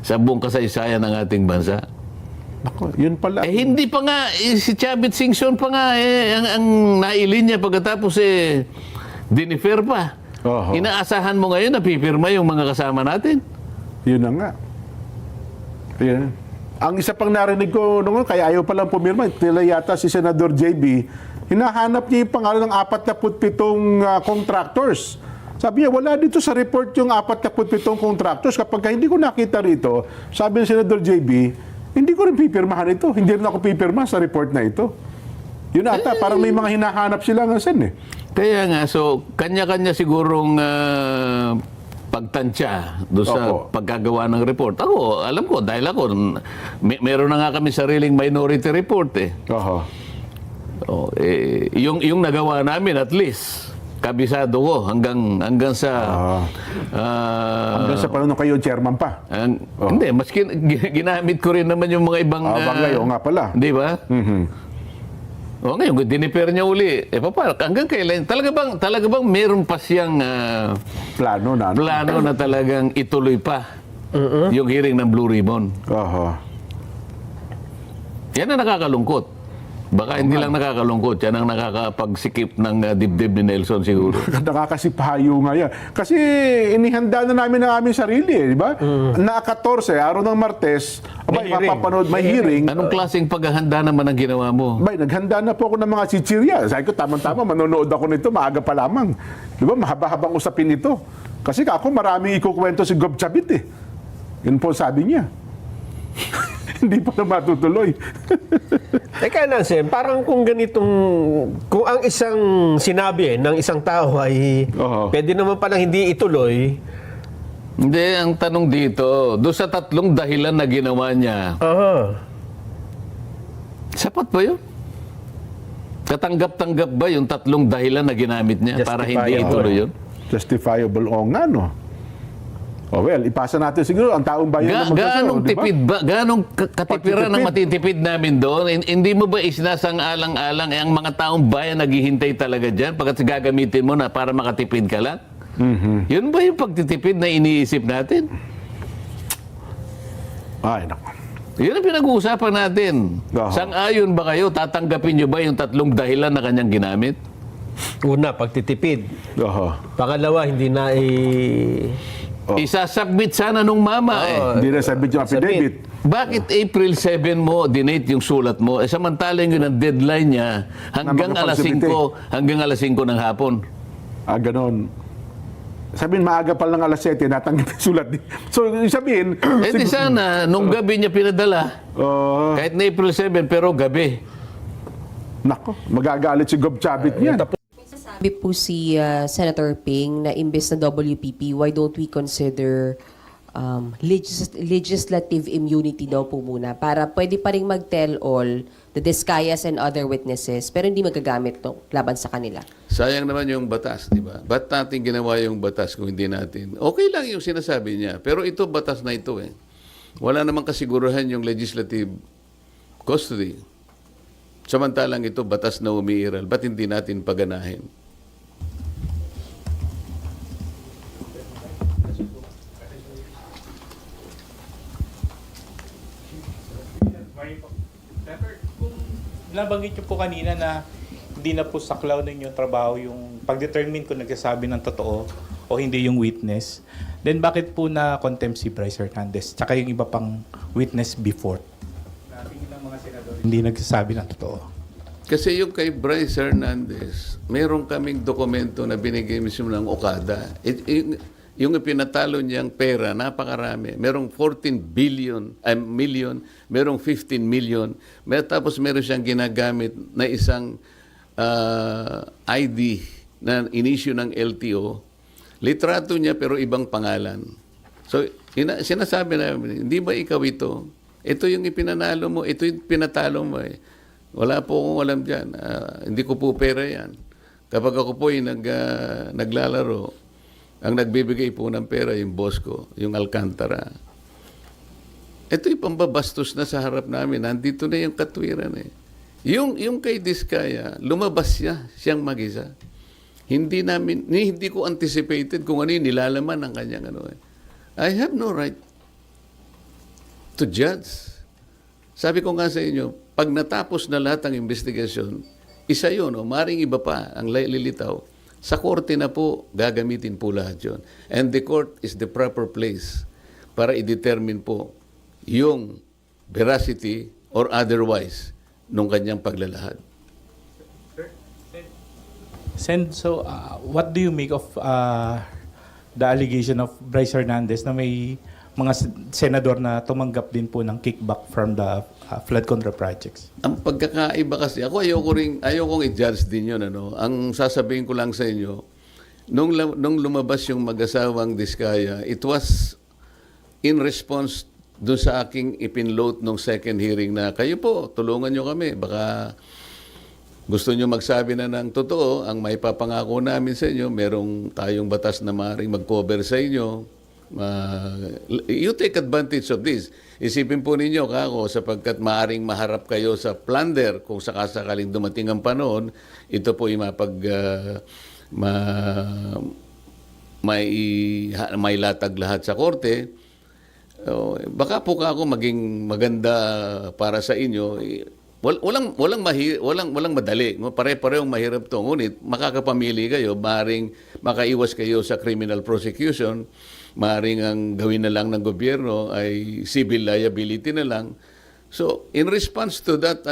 sa buong kasaysayan ng ating bansa. Ako, yun pala. Hindi pa nga, si Chavit Singson pa nga, ang nailin niya pagkatapos dinifer pa. Oho. Inaasahan mo ngayon na pipirma yung mga kasama natin. Yun na nga. Yun. Ang isa pang narinig ko noon, kaya ayaw palang pumirma, tila yata si Senador JB, hinahanap niya yung pangalan ng 47 contractors. Sabi niya, wala dito sa report yung 47 contractors. Kapag hindi ko nakita rito, sabi ni Senador JB, hindi ko rin pipirmahan ito. Hindi rin ako pipirma sa report na ito. Yun ata, parang may mga hinahanap sila ng sen eh. Kaya nga, so, kanya-kanya sigurong pagtansya doon sa Opo. pagkagawa ng report. Ako, alam ko, dahil ako, meron na nga kami sariling minority report eh. Oho. Yung nagawa namin, at least, kabisado ko hanggang sa... Hanggang sa panahon kayo, chairman pa. Hindi, mas ginamit ko rin naman yung mga ibang... Ngayon nga pala. Di ba? Ngayon, diniper niya uli. Hanggang kailan? Talaga bang meron pa siyang Plano na. plano na talagang ituloy pa yung hearing ng Blue Ribbon? Oho. Yan ang nakakalungkot. Baka hindi lang nakakalungkot, yan ang nakakapagsikip ng dibdib ni Nelson siguro. Nakakasipahayo nga yan. Kasi inihanda na namin ang aming sarili, di ba? Na 14, araw ng Martes, abay, mapapanood, may hearing. Anong klaseng paghahanda naman ang ginawa mo? Abay, naghanda na po ako ng mga chichirya. Sabi ko, tama-tama, manonood ako nito, maaga pa lamang. Di ba? Mahaba-habang usapin ito. Kasi ako, maraming ikukwento si Gob Chavit eh. Yun po sabi niya. Hindi pa na matutuloy. Teka lang, Sen, parang kung ang isang sinabi ng isang tao ay pwede naman palang hindi ituloy. Hindi, ang tanong dito, doon sa 3 dahilan na ginawa niya, sapat ba yun? Katanggap-tanggap ba yung 3 dahilan na ginamit niya para hindi ituloy yun? Justifiable o nga, no? Well, ipasa natin siguro ang taong bayan na Gaanong tipid ba? Gaanong katipiran ang matitipid namin doon? Hindi mo ba isinasang-alang-alang ang mga taong bayan naghihintay talaga dyan pagkat gagamitin mo na para makatipid ka lang? Yun ba yung pagtitipid na iniisip natin? Ay, naku. Yun ang pinag-uusapan natin. Sang-ayon ba kayo? Tatanggapin nyo ba yung 3 dahilan na kanyang ginamit? Una, pagtitipid. Pangalawa, hindi na Isasubmit sana nung mama Hindi na submit yung affidavit. Bakit April 7 mo dinate yung sulat mo? Samantalang yun ang deadline niya hanggang alas 5 ng hapon. Ganon. Sabihin, maaga pa lang alas 7, natanggap yung sulat. So, sabihin... Di sana, nung gabi niya pinadala, kahit na April 7, pero gabi. Nako, magagalit si Gob Chavit niyan. Sabi po si Senator Ping na imbes na WPP, why don't we consider legislative immunity daw po muna para pwede pa rin mag-tell all the Discayas and other witnesses pero hindi magagamit to laban sa kanila. Sayang naman yung batas, di ba? Ba't natin ginawa yung batas kung hindi natin? Okay lang yung sinasabi niya, pero ito batas na ito eh. Wala namang kasiguruhan yung legislative custody. Samantalang ito batas na umiiral, ba't hindi natin paganahin? nabanggit niyo po kanina na hindi na po saklaw ninyo trabaho yung pag-determine kung nagsasabi ng totoo o hindi yung witness. Then bakit po na contempt si Bryce Hernandez tsaka yung iba pang witness before? Natingin ng mga senador hindi nagsasabi ng totoo. Kasi yung kay Bryce Hernandez, meron kaming dokumento na binigay mismo ng Okada. Yung ipinatalo niyang pera, napakarami. Merong 14 million, merong 15 million. Tapos meron siyang ginagamit na isang ID na inisyu ng LTO. Litrato niya pero ibang pangalan. So, sinasabi namin, hindi ba ikaw ito? Ito yung ipinanalo mo, ito yung pinatalo mo eh. Wala po akong alam dyan. Hindi ko po pera yan. Kapag ako po ay naglalaro, ang nagbibigay po ng pera yung boss ko, yung Alcantara. Ito yung pambabastos na sa harap namin. Nandito na yung katwiran eh. Yung kay Diskaya, lumabas siyang mag-isa. Hindi ko anticipated kung ano yung nilalaman ng kanyang ano eh. I have no right to judge. Sabi ko nga sa inyo, pag natapos na lahat ng investigasyon, isa yun, maring iba pa ang lilitaw. Sa korte na po, gagamitin po lahat yun. And the court is the proper place para i-determine po yung veracity or otherwise nung kanyang paglalahad. Sen, so what do you make of the allegation of Bryce Hernandez na may mga senador na tumanggap din po ng kickback from the flood control projects? Ang pagkakaiba kasi, ayokong i-judge din yun. Ano? Ang sasabihin ko lang sa inyo, nung lumabas yung mag-asawang Diskaya, it was in response doon sa aking ipinload nung second hearing na, kayo po, tulungan nyo kami. Baka gusto nyo magsabi na ng totoo, ang may papangako namin sa inyo, merong tayong batas na maaaring mag-cover sa inyo. You take advantage of this. Isipin po ninyo, kako, sapagkat maaring maharap kayo sa plunder kung sakasakaling dumating ang panahon, ito po yung may latag lahat sa korte. Baka po kako maging maganda para sa inyo. Walang madali. Pare-parehong mahirap to. Ngunit makakapamili kayo, maaring makaiwas kayo sa criminal prosecution. Maaring ang gawin na lang ng gobyerno ay civil liability na lang. So, in response to that,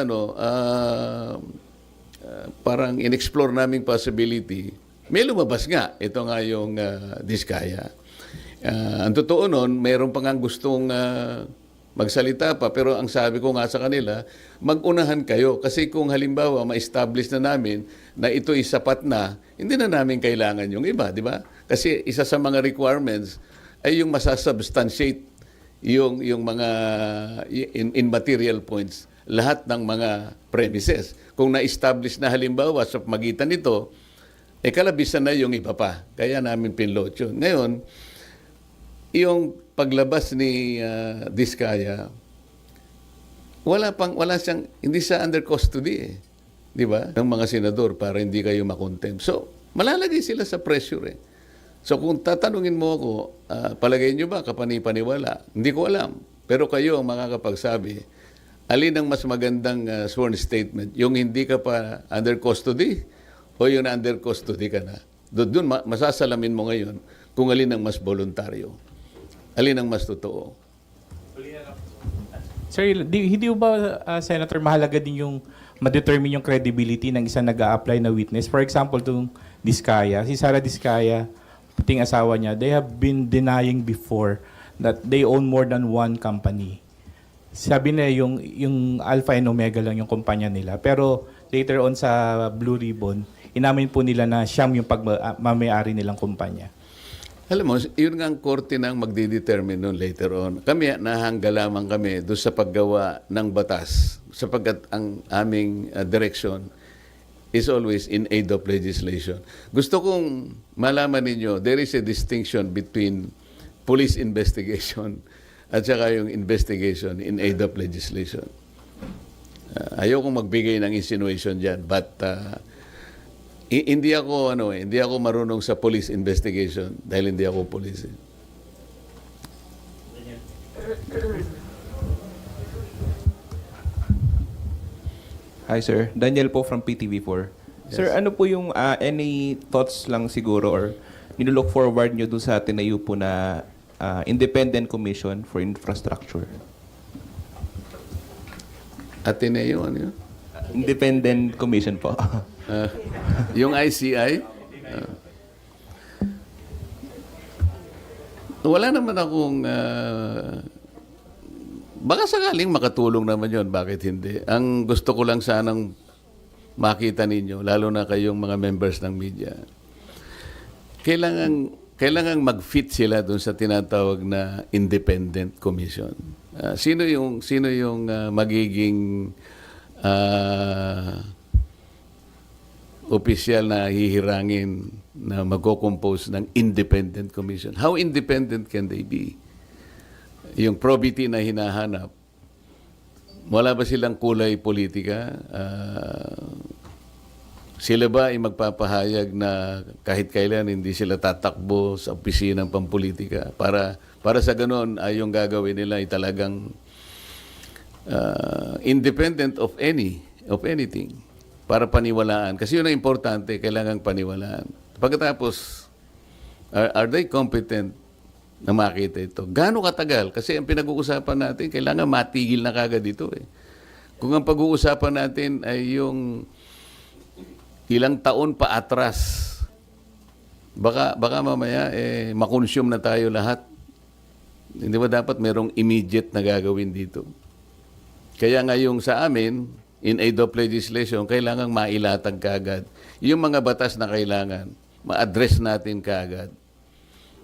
parang in-explore naming possibility, may lumabas nga. Ito nga yung Diskaya. Ang totoo nun, mayroon pa nga gustong magsalita pa, pero ang sabi ko nga sa kanila, mag-unahan kayo. Kasi kung halimbawa, ma-establish na namin na ito'y sapat na, hindi na namin kailangan yung iba, di ba? Kasi isa sa mga requirements ay yung masasubstantiate yung mga in material points, lahat ng mga premises. Kung na-establish na halimbawa sa magitan nito, kalabisan na yung iba pa. Kaya namin pinload yun. Ngayon, yung paglabas ni Diskaya, hindi siya under custody eh. Di ba? Ng mga senador para hindi kayo makontempt. So, malalagay sila sa pressure eh. So, kung tatanungin mo ako, palagay nyo ba kapani-paniwala? Hindi ko alam. Pero kayo ang makakapagsabi, alin ang mas magandang sworn statement? Yung hindi ka pa under custody o yung under custody ka na? Doon masasalamin mo ngayon kung alin ang mas voluntaryo. Alin ang mas totoo? Sir, hindi ba, Senator, mahalaga din yung ma-determine yung credibility ng isang nag-a-apply na witness? For example, itong Diskaya, si Sara Diskaya, pating asawa niya, they have been denying before that they own more than one company. Sabi nila yung Alpha and Omega lang yung kumpanya nila. Pero later on sa Blue Ribbon, inamin po nila na siyam yung pagmamayari nilang kumpanya. Alam mo, yun nga ang korte nang magdidetermine noon later on. Kami, nahangga lamang kami doon sa paggawa ng batas sapagkat ang aming direction is always in aid of legislation. Gusto kong malaman ninyo, there is a distinction between police investigation at saka yung investigation in aid of legislation. Ayokong magbigay ng insinuation dyan, but hindi ako marunong sa police investigation dahil hindi ako police. Hi sir, Daniel po from PTV4. Sir, ano po yung any thoughts lang siguro or nilook forward nyo doon sa tinayo po na Independent Commission for Infrastructure? Ateneo, ano yun? Independent Commission po. Yung ICI? Wala naman akong... baka sakaling makatulong naman yon, bakit hindi? Ang gusto ko lang sanang makita ninyo, lalo na kayong mga members ng media, kailangan mag-fit sila dun sa tinatawag na Independent Commission. Sino yung magiging opisyal na hihirangin na magko-compose ng Independent Commission? How independent can they be? Yung probity na hinahanap, wala ba silang kulay politika? Sila ba ay magpapahayag na kahit kailan hindi sila tatakbo sa opisinang pampolitika? Para sa ganoon ay yung gagawin nila ay talagang independent of anything. Para paniwalaan. Kasi yun ang importante, kailangang paniwalaan. Pagkatapos, are they competent na makita ito? Gaano katagal? Kasi ang pinag-uusapan natin, kailangan matigil na kagad ito eh. Kung ang pag-uusapan natin ay yung ilang taon pa atras, baka mamaya makonsume na tayo lahat. Hindi ba dapat merong immediate na gagawin dito? Kaya ngayong sa amin, in aid of legislation, kailangang mailatag kagad. Yung mga batas na kailangan, ma-address natin kagad.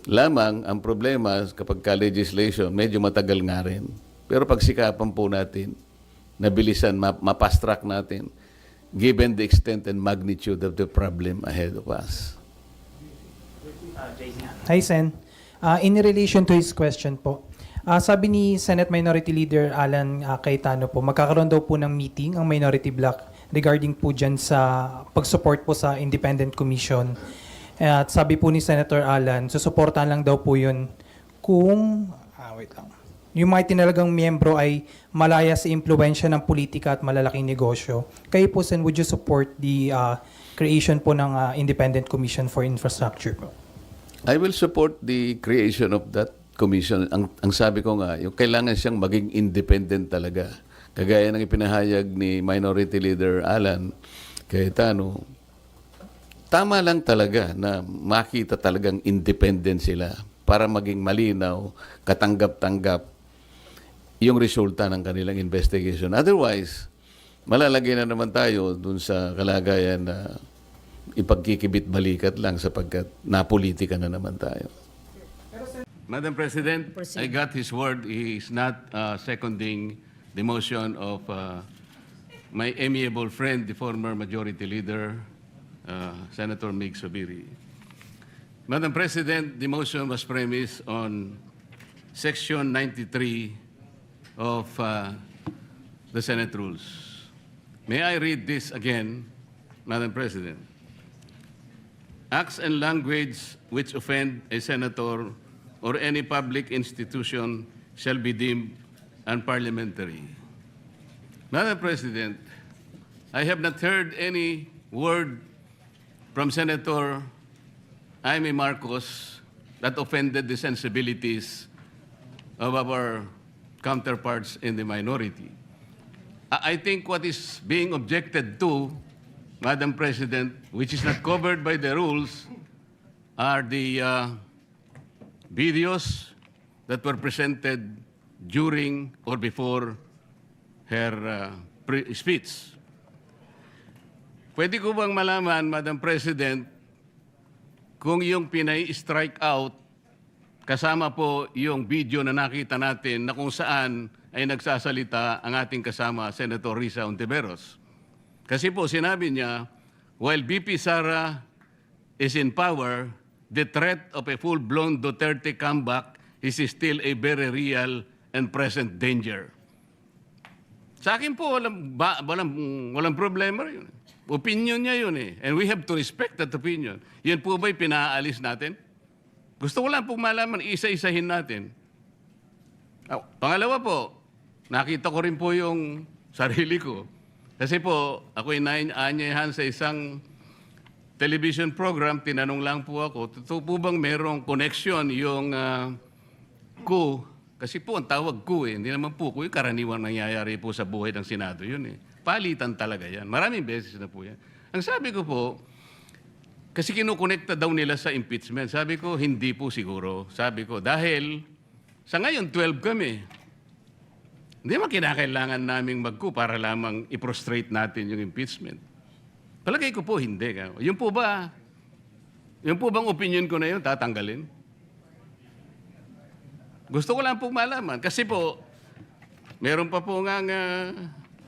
Lamang, ang problema kapag ka-legislation, medyo matagal nga rin. Pero pagsikapan po natin, nabilisan, mapast-track natin, given the extent and magnitude of the problem ahead of us. Hi, Sen. In relation to his question po, sabi ni Senate Minority Leader Alan Cayetano po, magkakaroon daw po ng meeting ang minority bloc regarding po dyan sa pag-support po sa Independent Commission. At sabi po ni Senator Alan, susuportahan lang daw po yun kung, yung mga tinalagang miyembro ay malaya sa impluensya ng politika at malalaking negosyo. Kayo po, Sen, would you support the creation po ng Independent Commission for Infrastructure po? I will support the creation of that commission. Ang sabi ko nga, yung kailangan siyang maging independent talaga. Kagaya ng ipinahayag ni Minority Leader Alan Cayetano, tama lang talaga na makita talagang independent sila para maging malinaw, katanggap-tanggap yung resulta ng kanilang investigation. Otherwise, malalagay na naman tayo dun sa kalagayan na ipagkikibit-balikat lang sapagkat napolitika na naman tayo. Madam President, I got his word. He is not seconding the motion of my amiable friend, the former Majority Leader, Senator Mig Zubiri. Madam President, the motion was premised on Section 93 of the Senate Rules. May I read this again, Madam President? Acts and language which offend a senator or any public institution shall be deemed unparliamentary. Madam President, I have not heard any word from Senator Jaime Marcos that offended the sensibilities of our counterparts in the minority. I think what is being objected to, Madam President, which is not covered by the rules, are the videos that were presented during or before her speech. Pwede ko bang malaman, Madam President, kung yung pinay-strike out, kasama po yung video na nakita natin na kung saan ay nagsasalita ang ating kasama, Senator Risa Hontiveros. Kasi po sinabi niya, while BP Sara is in power, the threat of a full-blown Duterte comeback is still a very real and present danger. Sa akin po, walang problema yun. Opinion niya yun eh. And we have to respect that opinion. Yan po ba'y pinaalis natin? Gusto ko lang pong malaman, isa-isahin natin. Pangalawa po, nakita ko rin po yung sarili ko. Kasi po, ako'y naanyayahan sa isang television program, tinanong lang po ako, totoo po bang merong connection yung coup? Kasi po ang tawag coup hindi naman po coup, yung karaniwang nangyayari po sa buhay ng Senado yun eh. Palitan talaga yan. Maraming beses na po yan. Ang sabi ko po, kasi kinukonekta daw nila sa impeachment. Sabi ko, hindi po siguro. Sabi ko, dahil sa ngayon 12 kami. Hindi man kinakailangan naming mag-coup para lamang i-prostrate natin yung impeachment. Palagay ko po, hindi. Yung po bang opinion ko na yun, tatanggalin? Gusto ko lang pong malaman. Kasi po, meron pa po nga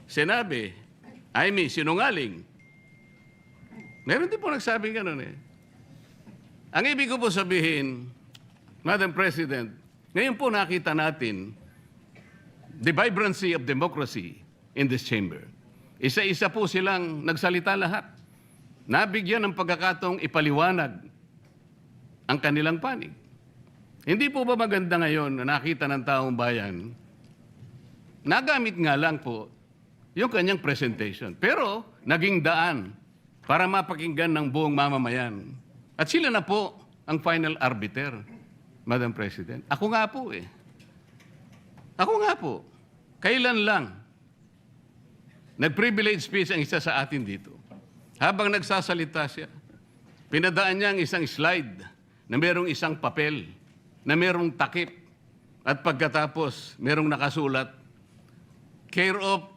sinabi, sinungaling. Meron din po nagsabing gano'n eh. Ang ibig ko po sabihin, Madam President, ngayon po nakita natin the vibrancy of democracy in this chamber. Isa-isa po silang nagsalita lahat. Nabigyan ng pagkakataong ipaliwanag ang kanilang panig. Hindi po ba maganda ngayon na nakita ng taong bayan, nagamit nga lang po yung kanyang presentation. Pero naging daan para mapakinggan ng buong mamamayan. At sila na po ang final arbiter, Madam President. Ako nga po eh. Ako nga po, kailan lang nag-privilege speech ang isa sa atin dito. Habang nagsasalita siya, pinadaan niya ang isang slide na merong isang papel, na merong takip, at pagkatapos merong nakasulat, care of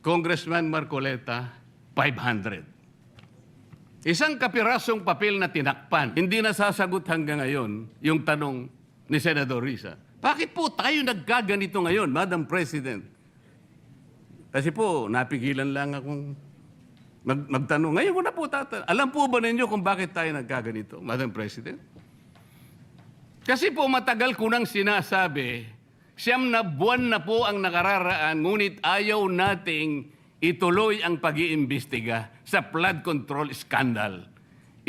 Congressman Marcoleta, 500. Isang kapirasong papel na tinakpan, hindi nasasagot hanggang ngayon yung tanong ni Senador Risa. Bakit po tayo nagkaganito ngayon, Madam President? Kasi po, napigilan lang akong magtanong. Ngayon ko na po tatanong. Alam po ba ninyo kung bakit tayo nagkaganito, Madam President? Kasi po matagal ko nang sinasabi, 9 na buwan na po ang nakararaan, ngunit ayaw nating ituloy ang pag-iimbestiga sa flood control scandal.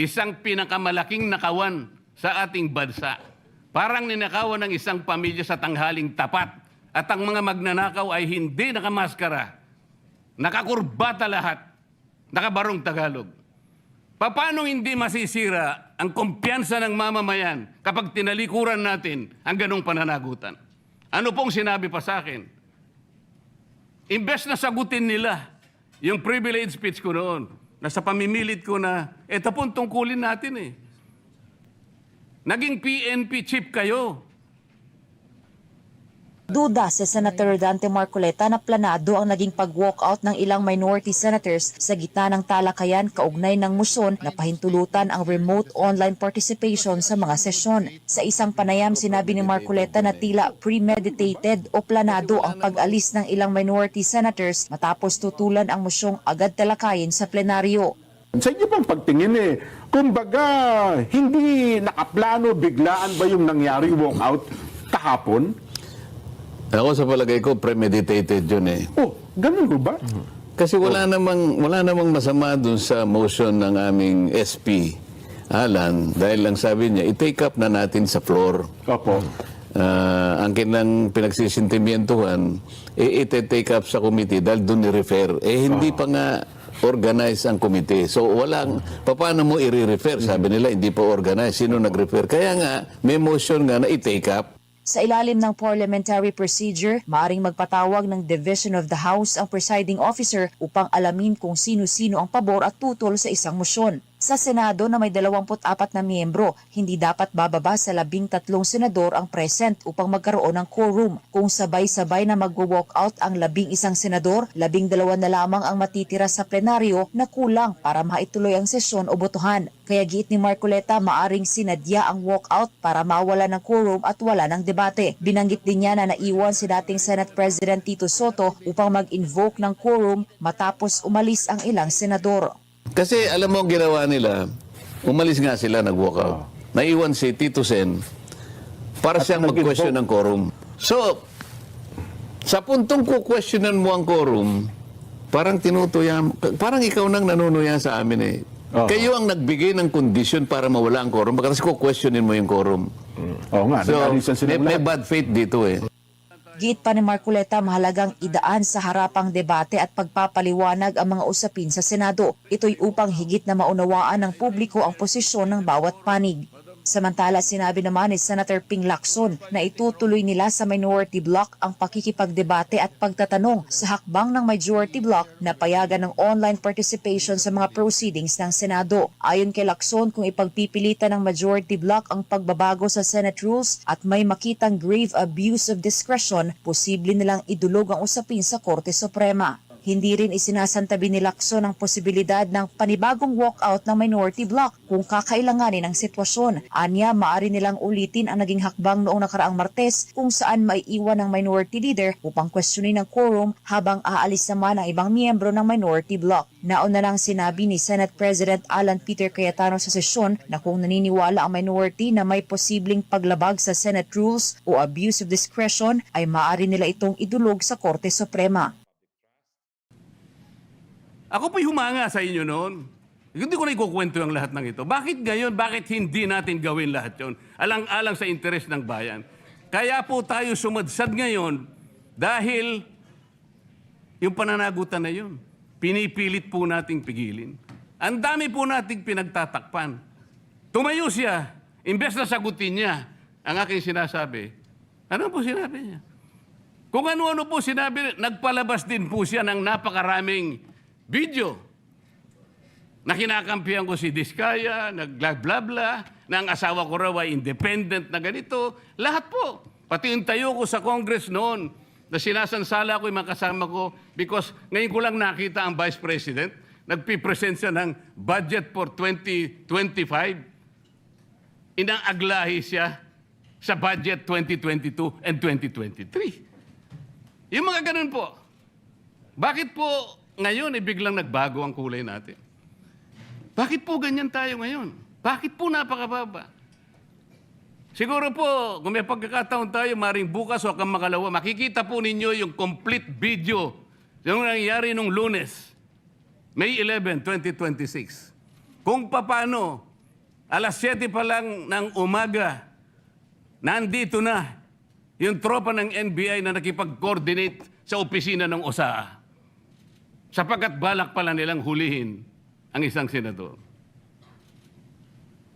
Isang pinakamalaking nakawan sa ating bansa. Parang ninakawan ng isang pamilya sa tanghaling tapat at ang mga magnanakaw ay hindi nakamaskara. Nakakurbata lahat. Nakabarong Tagalog. Paano hindi masisira ang kumpiyansa ng mamamayan kapag tinalikuran natin ang ganong pananagutan? Ano pong sinabi pa sa akin? Imbes na sagutin nila yung privilege speech ko noon, na sa pamimilit ko na, eto pong tungkulin natin eh. Naging PNP chief kayo. Duda si Senator Dante Marcoleta na planado ang naging pag-walkout ng ilang minority senators sa gitna ng talakayan kaugnay ng motion na pahintulutan ang remote online participation sa mga sesyon. Sa isang panayam, sinabi ni Marcoleta na tila premeditated o planado ang pag-alis ng ilang minority senators matapos tutulan ang mosyong agad talakayin sa plenaryo. Sa inyo pang pagtingin kumbaga, hindi nakaplano, biglaan ba yung nangyari walkout kahapon? Ako sa palagay ko, premeditated yun eh. Oh, ganun ko ba? Kasi wala namang masama dun sa motion ng aming SP, Alan, dahil lang sabi niya, i-take up na natin sa floor. Opo. Ang kinang pinagsisintimientuhan, i-take up sa committee dahil dun i-refer. Hindi pa nga organize ang committee. So paano mo i-refer? Sabi nila, hindi pa organize. Sino nag-refer? Kaya nga, may motion nga na i-take up. Sa ilalim ng parliamentary procedure, maaring magpatawag ng Division of the House ang presiding officer upang alamin kung sino-sino ang pabor at tutol sa isang mosyon. Sa Senado na may 24 na miyembro, hindi dapat bababa sa 13 senador ang present upang magkaroon ng quorum. Kung sabay-sabay na mag-walk out ang 11 senador, 12 na lamang ang matitira sa plenaryo na kulang para maituloy ang sesyon o botohan. Kaya giit ni Marcoleta, maaring sinadya ang walkout para mawala ng quorum at wala ng debate. Binanggit din niya na naiwan si dating Senate President Tito Soto upang mag-invoke ng quorum matapos umalis ang ilang senador. Kasi alam mo ang ginawa nila, umalis nga sila, nag-walk out. Naiwan si Tito Sen para siyang mag-question ng quorum. So, sa puntong ku-questionan mo ang quorum, parang parang ikaw nang nanunuya sa amin eh. Kayo ang nagbigay ng kondisyon para mawala ang quorum, kasi ku-questionin mo yung quorum. Oo nga, so, may bad faith dito eh. Giit pa ni Marcoleta mahalagang idaan sa harapang debate at pagpapaliwanag ang mga usapin sa Senado. Ito'y upang higit na maunawaan ng publiko ang posisyon ng bawat panig. Samantala, sinabi naman ni Senator Ping Lacson na itutuloy nila sa minority block ang pakikipagdebate at pagtatanong sa hakbang ng majority block na payagan ng online participation sa mga proceedings ng Senado. Ayon kay Lacson, kung ipagpipilitan ng majority block ang pagbabago sa Senate rules at may makitang grave abuse of discretion, posible nilang idulog ang usapin sa Korte Suprema. Hindi rin isinasantabi ni Lacson ang posibilidad ng panibagong walkout ng minority block kung kakailanganin ang sitwasyon. Anya, maaari nilang ulitin ang naging hakbang noong nakaraang Martes kung saan maiiwan ng minority leader upang questionin ang quorum habang aalis naman ang ibang miyembro ng minority block. Nauna lang sinabi ni Senate President Alan Peter Cayetano sa sesyon na kung naniniwala ang minority na may posibleng paglabag sa Senate rules o abuse of discretion ay maaari nila itong idulog sa Korte Suprema. Ako po'y humanga sa inyo noon. Hindi ko na ikukwento ang lahat ng ito. Bakit ngayon? Bakit hindi natin gawin lahat yon? Alang-alang sa interes ng bayan. Kaya po tayo sumadsad ngayon dahil yung pananagutan na yun, pinipilit po nating pigilin. Ang dami po nating pinagtatakpan. Tumayo siya, imbes na sagutin niya ang aking sinasabi. Ano po sinabi niya? Kung ano-ano po sinabi, nagpalabas din po siya ng napakaraming video na kinakampihan ko si Diskaya, nag-bla-bla-bla, na ang asawa ko raw ay independent na ganito. Lahat po. Pati yung tayo ko sa Congress noon na sinasansala ko yung mga kasama ko because ngayon ko lang nakita ang Vice President, nagpipresent siya ng budget for 2025. Inaaglahi siya sa budget 2022 and 2023. Yung mga ganun po. Bakit po ngayon, biglang nagbago ang kulay natin? Bakit po ganyan tayo ngayon? Bakit po napakababa? Siguro po, kung may pagkakataon tayo, maring bukas o kang makalawa, makikita po ninyo yung complete video yung nangyari nung Lunes, May 11, 2026. Kung paano, alas 7 pa lang ng umaga, nandito na yung tropa ng NBI na nakipag-coordinate sa opisina ng OSAA. Sapagkat balak pala nilang hulihin ang isang senador.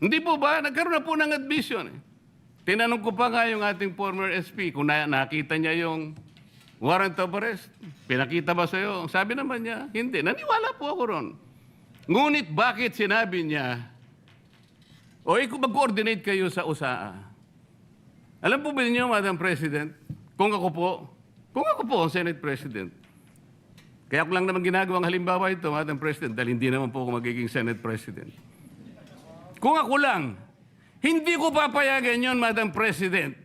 Hindi po ba? Nagkaroon na po ng admission. Tinanong ko pa nga yung ating former SP kung nakita niya yung warrant of arrest. Pinakita ba sa'yo? Sabi naman niya, hindi. Naniwala po ako ron. Ngunit bakit sinabi niya, kung mag-coordinate kayo sa OSAA. Alam po ba niyo, Madam President, kung ako po ang Senate President, kaya ko lang naman ginagawang halimbawa ito, Madam President, dahil hindi naman po ako magiging Senate President. Kung ako lang, hindi ko papayagan yon, Madam President.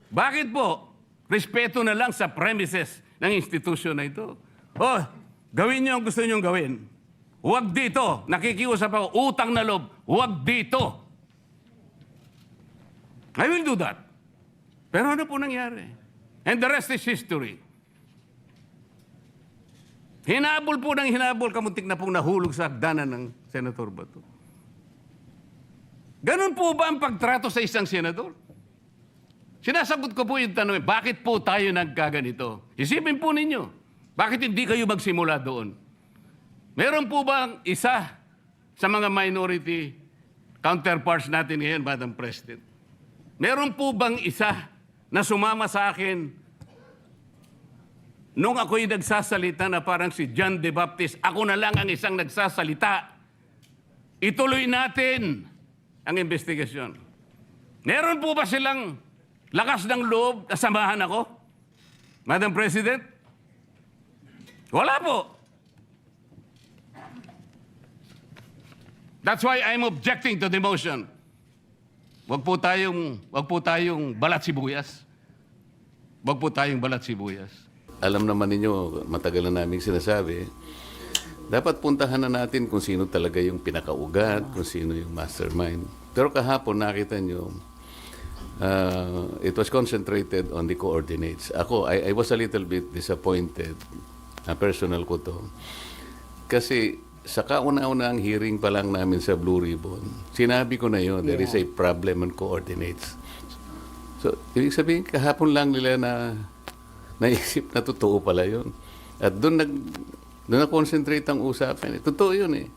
Bakit po? Respeto na lang sa premises ng institusyon na ito. Gawin niyo ang gusto niyong gawin. Huwag dito. Nakikiusap ako, utang na loob. Huwag dito. I will do that. Pero ano po nangyari? And the rest is history. Hinabol po ng hinabol, kamuntik na pong nahulog sa hagdanan ng Senator Bato. Ganun po ba ang pagtrato sa isang senador? Sinasagot ko po yung tanong, bakit po tayo nagkaganito? Isipin po ninyo, bakit hindi kayo magsimula doon? Meron po bang isa sa mga minority counterparts natin ngayon, Madam President? Meron po bang isa na sumama sa akin nung ako'y nagsasalita na parang si John the Baptist, ako na lang ang isang nagsasalita. Ituloy natin ang investigasyon. Meron po ba silang lakas ng loob na samahan ako? Madam President? Wala po. That's why I'm objecting to the motion. Wag po tayong balat sibuyas. Wag po tayong balat sibuyas. Alam naman ninyo, matagal na namin sinasabi, dapat puntahan na natin kung sino talaga yung pinakaugat, kung sino yung mastermind. Pero kahapon nakita nyo, it was concentrated on the coordinates. Ako, I was a little bit disappointed, personal ko to, kasi sa kauna-unang hearing pa lang namin sa Blue Ribbon, sinabi ko na yun, there is a problem on coordinates. So, ibig sabihin, kahapon lang nila na naisip na totoo pala yun. At doon na-concentrate ang usapan. Totoo yun eh.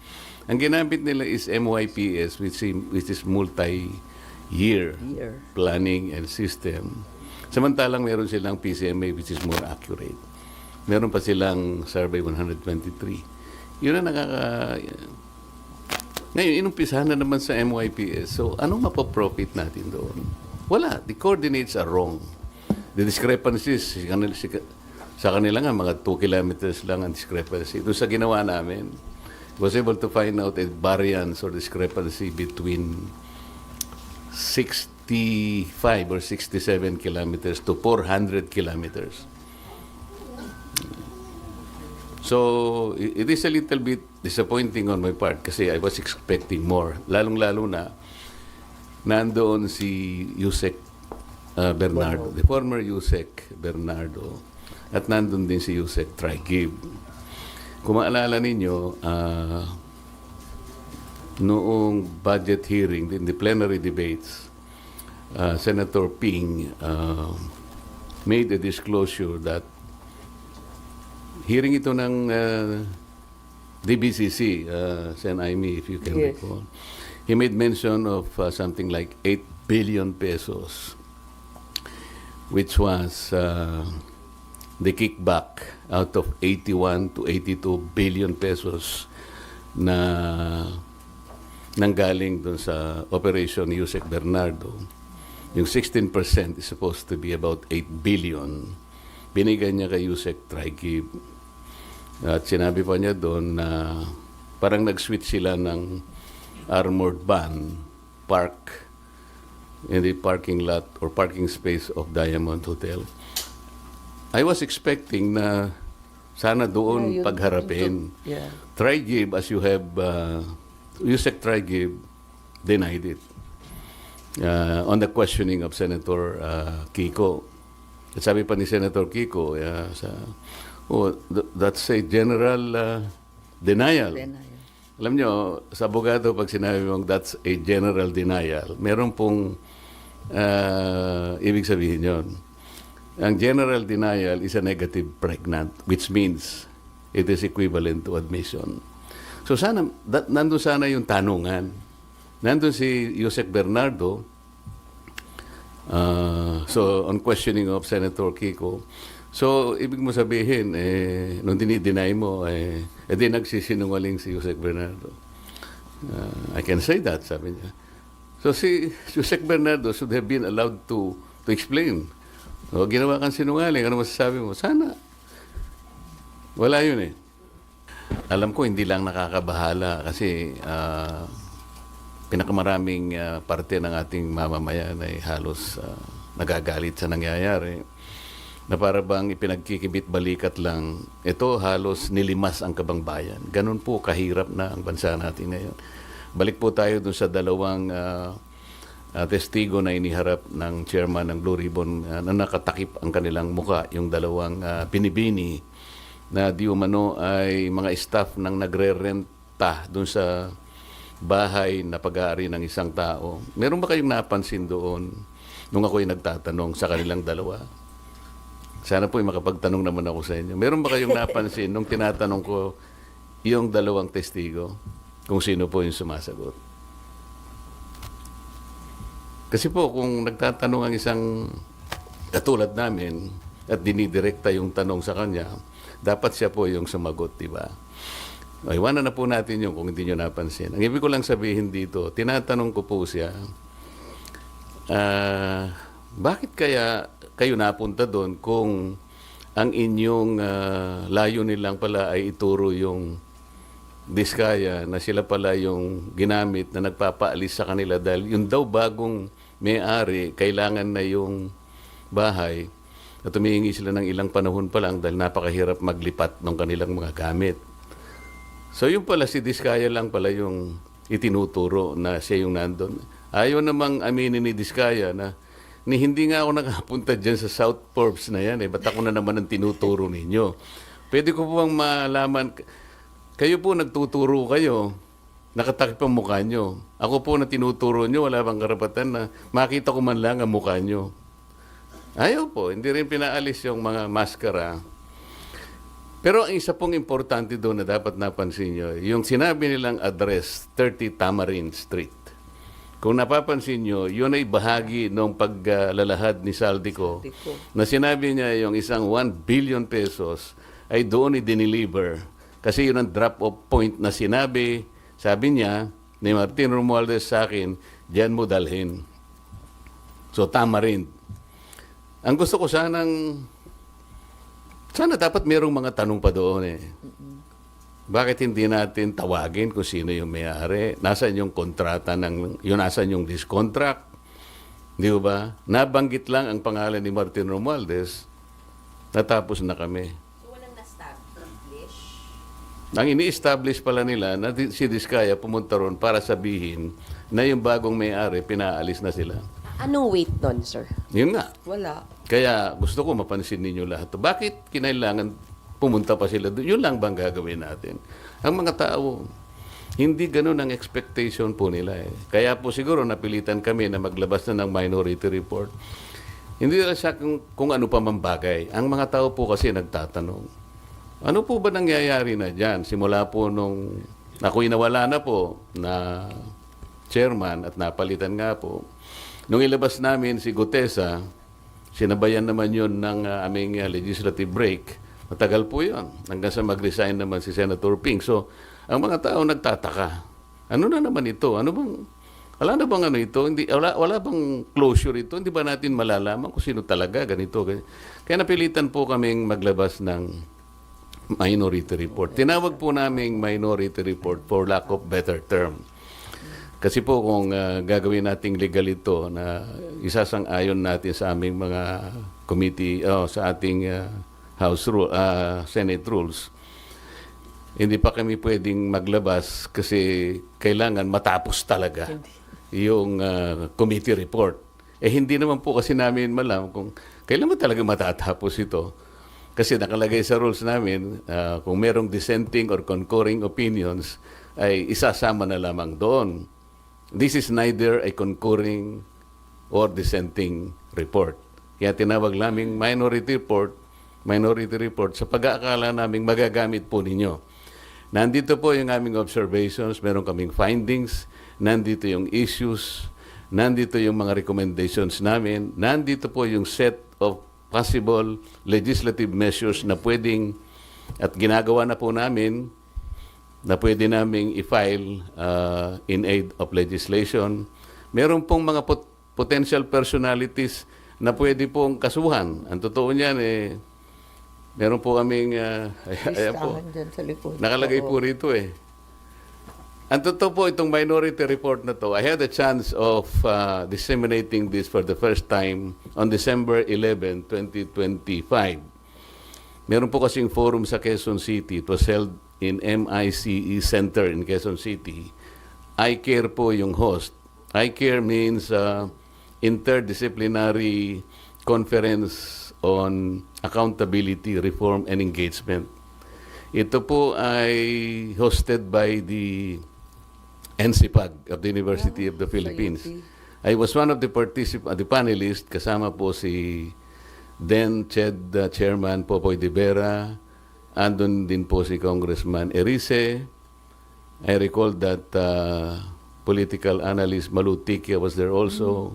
Ang ginamit nila is MYPS, which is multi-year planning and system. Samantalang meron silang PCMA, which is more accurate. Meron pa silang Survey 123. Yun ang Ngayon, inumpisahan na naman sa MYPS. So, anong mapaprofit natin doon? Wala. The coordinates are wrong. The discrepancies, sa kanila nga, mga 2 kilometers lang ang discrepancy. Doon sa ginawa namin, was able to find out a variance or discrepancy between 65 or 67 kilometers to 400 kilometers. So, it is a little bit disappointing on my part kasi I was expecting more. Lalong-lalo na, nandoon si Yusek Bernardo, the former Yusek Bernardo, at nandun din si Yusek Trigib. Kung maalala ninyo, noong budget hearing, in the plenary debates, Senator Ping made a disclosure that hearing ito ng DBCC, Sen. Aimee, if you can recall, he made mention of something like 8 billion pesos, which was the kickback out of 81 to 82 billion pesos na nanggaling dun sa Operation Yusek Bernardo. Yung 16% is supposed to be about 8 billion. Binigay niya kay Yusek Trigib. At sinabi pa niya doon na parang nag-switch sila ng armored van park in the parking lot or parking space of Diamond Hotel. I was expecting na sana doon pagharapin. Trigib, as you have, Yusek Trigib denied it on the questioning of Senator Kiko. At sabi pa ni Senator Kiko, that's a general denial. Alam nyo, sa abogado, pag sinabi mong that's a general denial, meron pong ibig sabihin yon. Ang general denial is a negative pregnant, which means it is equivalent to admission. So sana, nandun sana yung tanungan. Nandun si Yusek Bernardo, so on questioning of Senator Kiko, so ibig mo sabihin, nung dinideny mo, di nagsisinungaling si Yusek Bernardo. I can say that, sabi niya. So si Yusek Bernardo should have been allowed to explain. O, ginawa kang sinungaling, ano masasabi mo? Sana. Wala yun eh. Alam ko, hindi lang nakakabahala kasi pinakamaraming parte ng ating mamamayan ay halos nagagalit sa nangyayari. Na para bang ipinagkikibit balikat lang, ito halos nilimas ang kabangbayan. Ganun po kahirap na ang bansa natin ngayon. Balik po tayo dun sa dalawang testigo na iniharap ng chairman ng Blue Ribbon na nakatakip ang kanilang muka, yung dalawang binibini na di umano ay mga staff ng nagre-renta dun sa bahay na pag-aari ng isang tao. Meron ba kayong napansin doon nung ako'y nagtatanong sa kanilang dalawa? Sana po makapagtanong naman ako sa inyo. Meron ba kayong napansin nung tinatanong ko yung dalawang testigo kung sino po yung sumasagot? Kasi po, kung nagtatanong ang isang katulad namin at dinidirekta yung tanong sa kanya, dapat siya po yung sumagot, di ba? Iwanan na po natin yun kung hindi nyo napansin. Ang ibig ko lang sabihin dito, tinatanong ko po siya, bakit kaya kayo napunta doon kung ang inyong layunin lang pala ay ituro yung diskaya na sila pala yung ginamit na nagpapaalis sa kanila dahil yung daw bagong may-ari, kailangan na yung bahay at humihingi sila ng ilang panahon pa lang dahil napakahirap maglipat ng kanilang mga gamit. So yung pala si Diskaya lang pala yung itinuturo na siya yung nandun. Ayaw namang aminin ni Diskaya na hindi nga ako nakapunta dyan sa South Forbes na yan. Ba't ako na naman ang tinuturo ninyo? Pwede ko po bang malaman, kayo po nagtuturo kayo, nakatakip ang mukha nyo. Ako po na tinuturo nyo, wala bang karapatan na makita ko man lang ang mukha nyo. Ayaw po, hindi rin pinaalis yung mga maskara. Pero ang isa pong importante doon na dapat napansin nyo, yung sinabi nilang address, 30 Tamarind Street. Kung napapansin nyo, yun ay bahagi ng paglalahad ni Saldico na sinabi niya yung isang 1 billion pesos ay doon i-deliver. Kasi yun ang drop-off point na sinabi, sabi niya, ni Martin Romualdez sa akin, diyan mo dalhin. So, Tamarind. Ang gusto ko sana dapat mayroong mga tanong pa doon eh. Bakit hindi natin tawagin kung sino yung may-ari? Nasaan yung kontrata nasaan yung discontract? Di ba? Nabanggit lang ang pangalan ni Martin Romualdez, natapos na kami. So, walang na-establish? Ang ini-establish pala nila na si Diskaya pumunta ron para sabihin na yung bagong may-ari, pinaalis na sila. Anong weight nun, sir? Yun nga. Wala. Kaya gusto ko mapansin ninyo lahat. Bakit kinailangan pumunta pa sila doon? Yun lang bang gagawin natin? Ang mga tao, hindi ganun ang expectation po nila eh. Kaya po siguro napilitan kami na maglabas na ng minority report. Hindi lang siya kung ano pa man bagay. Ang mga tao po kasi nagtatanong, ano po ba nangyayari na dyan? Simula po nung ako'y nawala na po na chairman at napalitan nga po. Nung ilabas namin si Gutesa, sinabayan naman yun ng aming legislative break. Matagal po yun. Hanggang sa mag-resign naman si Senator Ping. So, ang mga tao nagtataka. Ano na naman ito? Wala na bang ano ito? Wala bang closure ito? Hindi ba natin malalaman kung sino talaga ganito? Kaya napilitan po kaming maglabas ng minority report. Tinawag po naming minority report for lack of better term. Kasi po kung gagawin nating legal ito na isasang-ayon natin sa aming mga committee, sa ating Senate rules, hindi pa kami pwedeng maglabas kasi kailangan matapos talaga yung committee report. Hindi naman po kasi namin malam kung kailan mo talaga matatapos ito. Kasi nakalagay sa rules namin, kung merong dissenting or concurring opinions, ay isasama na lamang doon. This is neither a concurring or dissenting report. Kaya tinawag naming minority report sa pag-aakala naming magagamit po ninyo. Nandito po yung aming observations, meron kaming findings, nandito yung issues, nandito yung mga recommendations namin, nandito po yung set of possible legislative measures na pwedeng at ginagawa na po namin na pwede naming i-file in aid of legislation. Meron pong mga potential personalities na pwede pong kasuhan. Ang totoo niyan meron po kaming ayan po, nakalagay po rito eh. Ang totoo po itong minority report na to, I had a chance of disseminating this for the first time on December 11, 2025. Meron po kasing forum sa Quezon City. It was held in MICE Center in Quezon City. I-CARE po yung host. I-CARE means Interdisciplinary Conference on Accountability, Reform, and Engagement. Ito po ay hosted by the NCPAG of the University of the Philippines. I was one of the panelists, kasama po si then Chairman Popoy de Vera, andun din po si Congressman Erice. I recall that political analyst Malu Tikia was there also.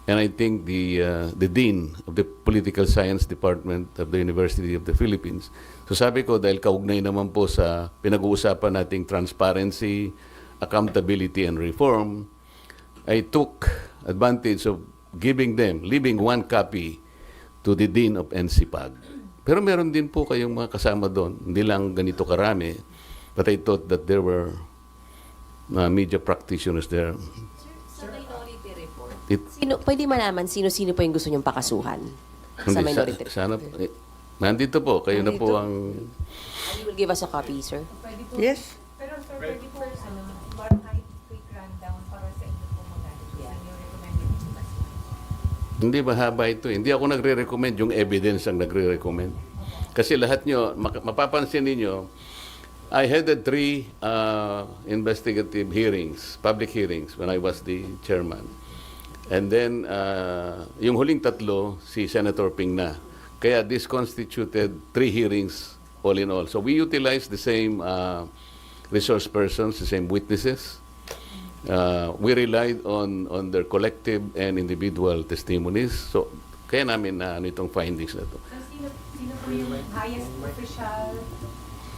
And I think the Dean of the Political Science Department of the University of the Philippines. So sabi ko, dahil kaugnay naman po sa pinag-uusapan nating transparency, accountability, and reform, I took advantage of leaving one copy to the Dean of NCPAG. Pero meron din po kayong mga kasama doon. Hindi lang ganito karami. But I thought that there were media practitioners there. Sa minority report, Pwede malaman sino-sino po yung gusto nyong pakasuhan sa minority report? Sana, nandito po. Kayo na po ang... You will give us a copy, sir? Pwede po. Yes. Pero sir, pwede po, parang kahit quick rundown para sa inyo po magagawa. Saan yung recommended po kasi? Hindi mahaba ito. Hindi ako nagre-recommend. Yung evidence ang nagre-recommend. Kasi lahat nyo, mapapansin ninyo, I headed 3 investigative hearings, public hearings, when I was the chairman. And then, yung huling tatlo, si Senator Ping na. Kaya this constituted 3 hearings all in all. So we utilized the same resource persons, the same witnesses. We relied on their collective and individual testimonies. So kaya namin na itong findings na to. So, sino po yung highest official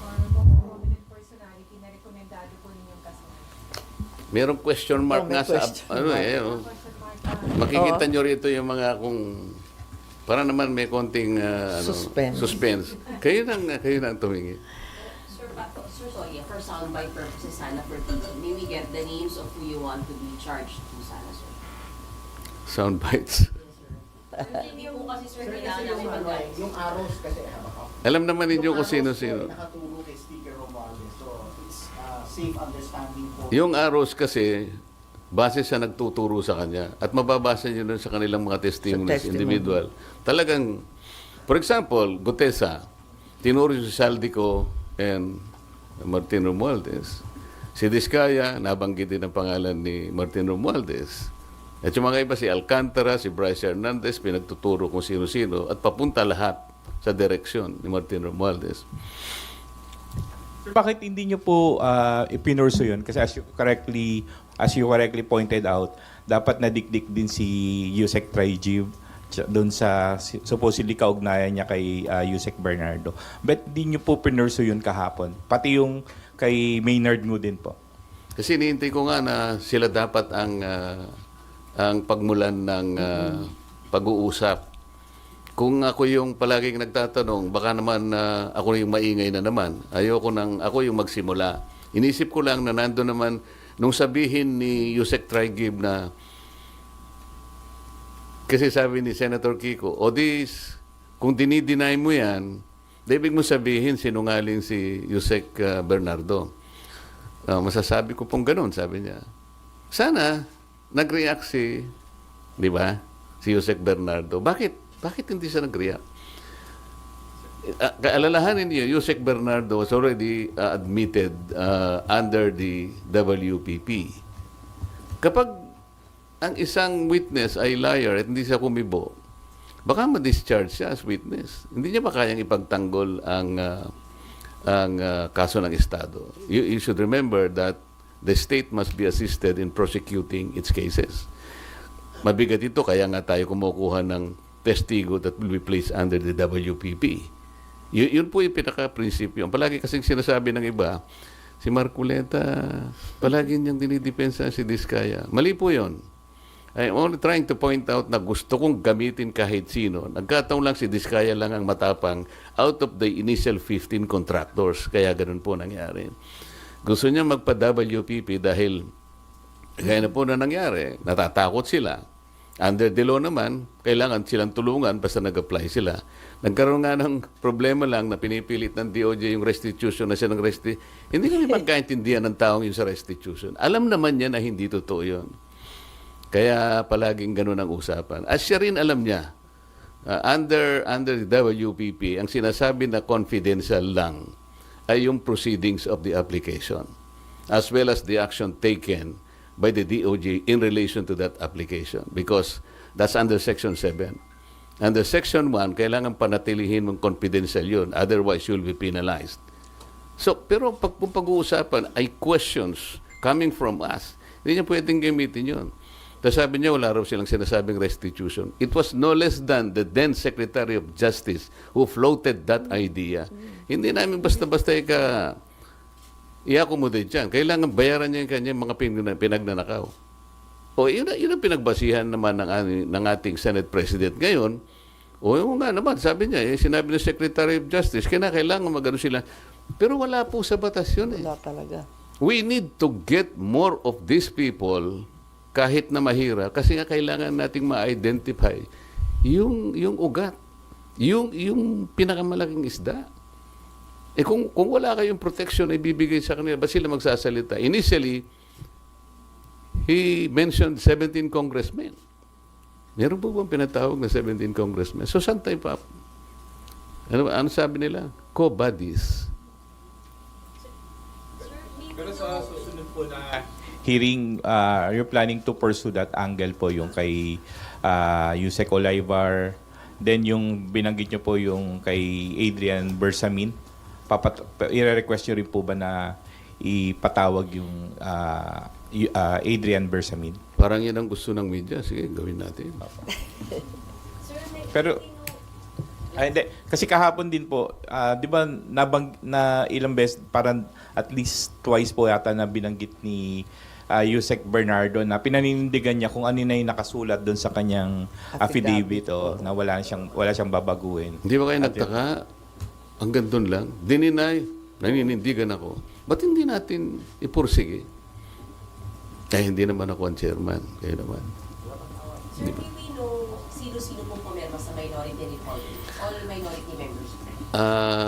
or most prominent personality na rekomendado po ninyong kasuhan? Merong question mark nga sa makikita nyo rito yung mga kung para naman may konting suspense. Kayo nang tumingin. Sir Soye, for soundbite purposes, sana for teaching, may we get the names of who you want to be charged to sana, sir? Sound bites. Hindi po kasi, sir, kailangan namin mag-guide. Yung arrows kasi, Alam naman ninyo kung sino-sino. nakaturo kay Speaker Romualdez. So, it's safe understanding po. Yung arrows kasi, base sa nagtuturo sa kanya at mababasa nyo dun sa kanilang mga testimonies, individual. Talagang, for example, Gutesa, tinuro si Saldico and Martin Romualdez. Si Diskaya, nabanggit din ang pangalan ni Martin Romualdez. At yung mga iba, si Alcantara, si Bryce Hernandez, pinagtuturo kung sino-sino at papunta lahat sa direksyon ni Martin Romualdez. Sir, bakit hindi nyo po ipinurso yun? Kasi as you correctly pointed out, dapat nadikdik din si Yusek Trijiv doon sa supposedly kaugnayan niya kay Yusek Bernardo. But hindi nyo po pinurso yun kahapon? Pati yung kay Maynard Ngu din po. Kasi niintay ko nga na sila dapat ang pagmulan ng pag-uusap. Kung ako yung palaging nagtatanong, baka naman ako yung maingay na naman. Ako yung magsimula. Inisip ko lang na nando naman, nung sabihin ni Yusek Trijiv na, kasi sabi ni Senator Kiko, kung dinideny mo yan, ibig mo sabihin sinungaling si Yusek Bernardo. Masasabi ko pong ganun, sabi niya. Sana, nag-react si Yusek Bernardo. Bakit hindi siya nag-react? Kaalalahanin niyo, Yusek Bernardo was already admitted under the WPP. Kapag ang isang witness ay liar at hindi siya kumibo, baka ma-discharge siya as witness. Hindi niya ba kayang ipagtanggol ang kaso ng Estado? You should remember that the state must be assisted in prosecuting its cases. Mabigat ito, kaya nga tayo kumukuha ng testigo that will be placed under the WPP. Yun po yung pinaka-prinsipyo. Palagi kasing sinasabi ng iba, si Marculeta, palagi niyang dinidepensa si Diskaya. Mali po yun. I'm only trying to point out na gusto kong gamitin kahit sino. Nagkataon lang si Diskaya lang ang matapang out of the initial 15 contractors. Kaya ganun po nangyari. Gusto niya magpa-WPP dahil kaya na po na nangyari. Natatakot sila. Under the law naman, kailangan silang tulungan basta nag-apply sila. Nagkaroon nga ng problema lang na pinipilit ng DOJ yung restitution na siya ng Hindi kami magkaintindihan ng taong yung sa restitution. Alam naman niya na hindi totoo yun. Kaya palaging ganun ang usapan. At siya rin alam niya, under the WPP, ang sinasabi na confidential lang ay yung proceedings of the application, as well as the action taken by the DOJ in relation to that application, because that's under Section 7. Under Section 1, kailangan panatilihin mong confidential yun, otherwise you'll be penalized. So, pero kung pag-uusapan ay questions coming from us, hindi niya pwedeng gamitin yun. Tapos sabi niya, wala raw silang sinasabing restitution. It was no less than the then Secretary of Justice who floated that idea. Hindi namin basta-basta i-accommodate yan. Kailangan bayaran niya yung kanyang mga pinagnanakaw. Yun ang pinagbasihan naman ng ating Senate President ngayon. Yung nga naman, sabi niya, sinabi ng Secretary of Justice, kailangan magano sila. Pero wala po sa batas yun. Wala talaga. We need to get more of these people kahit na mahirap, kasi nga kailangan nating ma-identify yung ugat, yung pinakamalaking isda. Kung wala kayong protection na ibibigay sa kanila, ba sila magsasalita? Initially, he mentioned 17 congressmen. Meron po bang pinatawag na 17 congressmen? So, saan tayo pa? Ano sabi nila? Co-buddies. Pero sa susunod po na hearing, you're planning to pursue that angle po yung kay Yusek Olivar, then yung binanggit nyo po yung kay Adrian Bersamin. I-request nyo rin po ba na ipatawag yung Adrian Bersamin? Parang yan ang gusto ng media. Sige, gawin natin. Pero hindi. Kasi kahapon din po, di ba na ilang beses, parang at least twice po yata na binanggit ni Yusek Bernardo na pinaninindigan niya kung ano na yung nakasulat doon sa kanyang affidavit na wala siyang babaguhin. Hindi ba kayo nagtaka? Hanggang doon lang. Dininay, naninindigan ako. Ba't hindi natin ipursige? Kaya hindi naman ako ang chairman. Kaya naman. Sir, may we know sino-sino pong pumirma sa minority report? All minority members?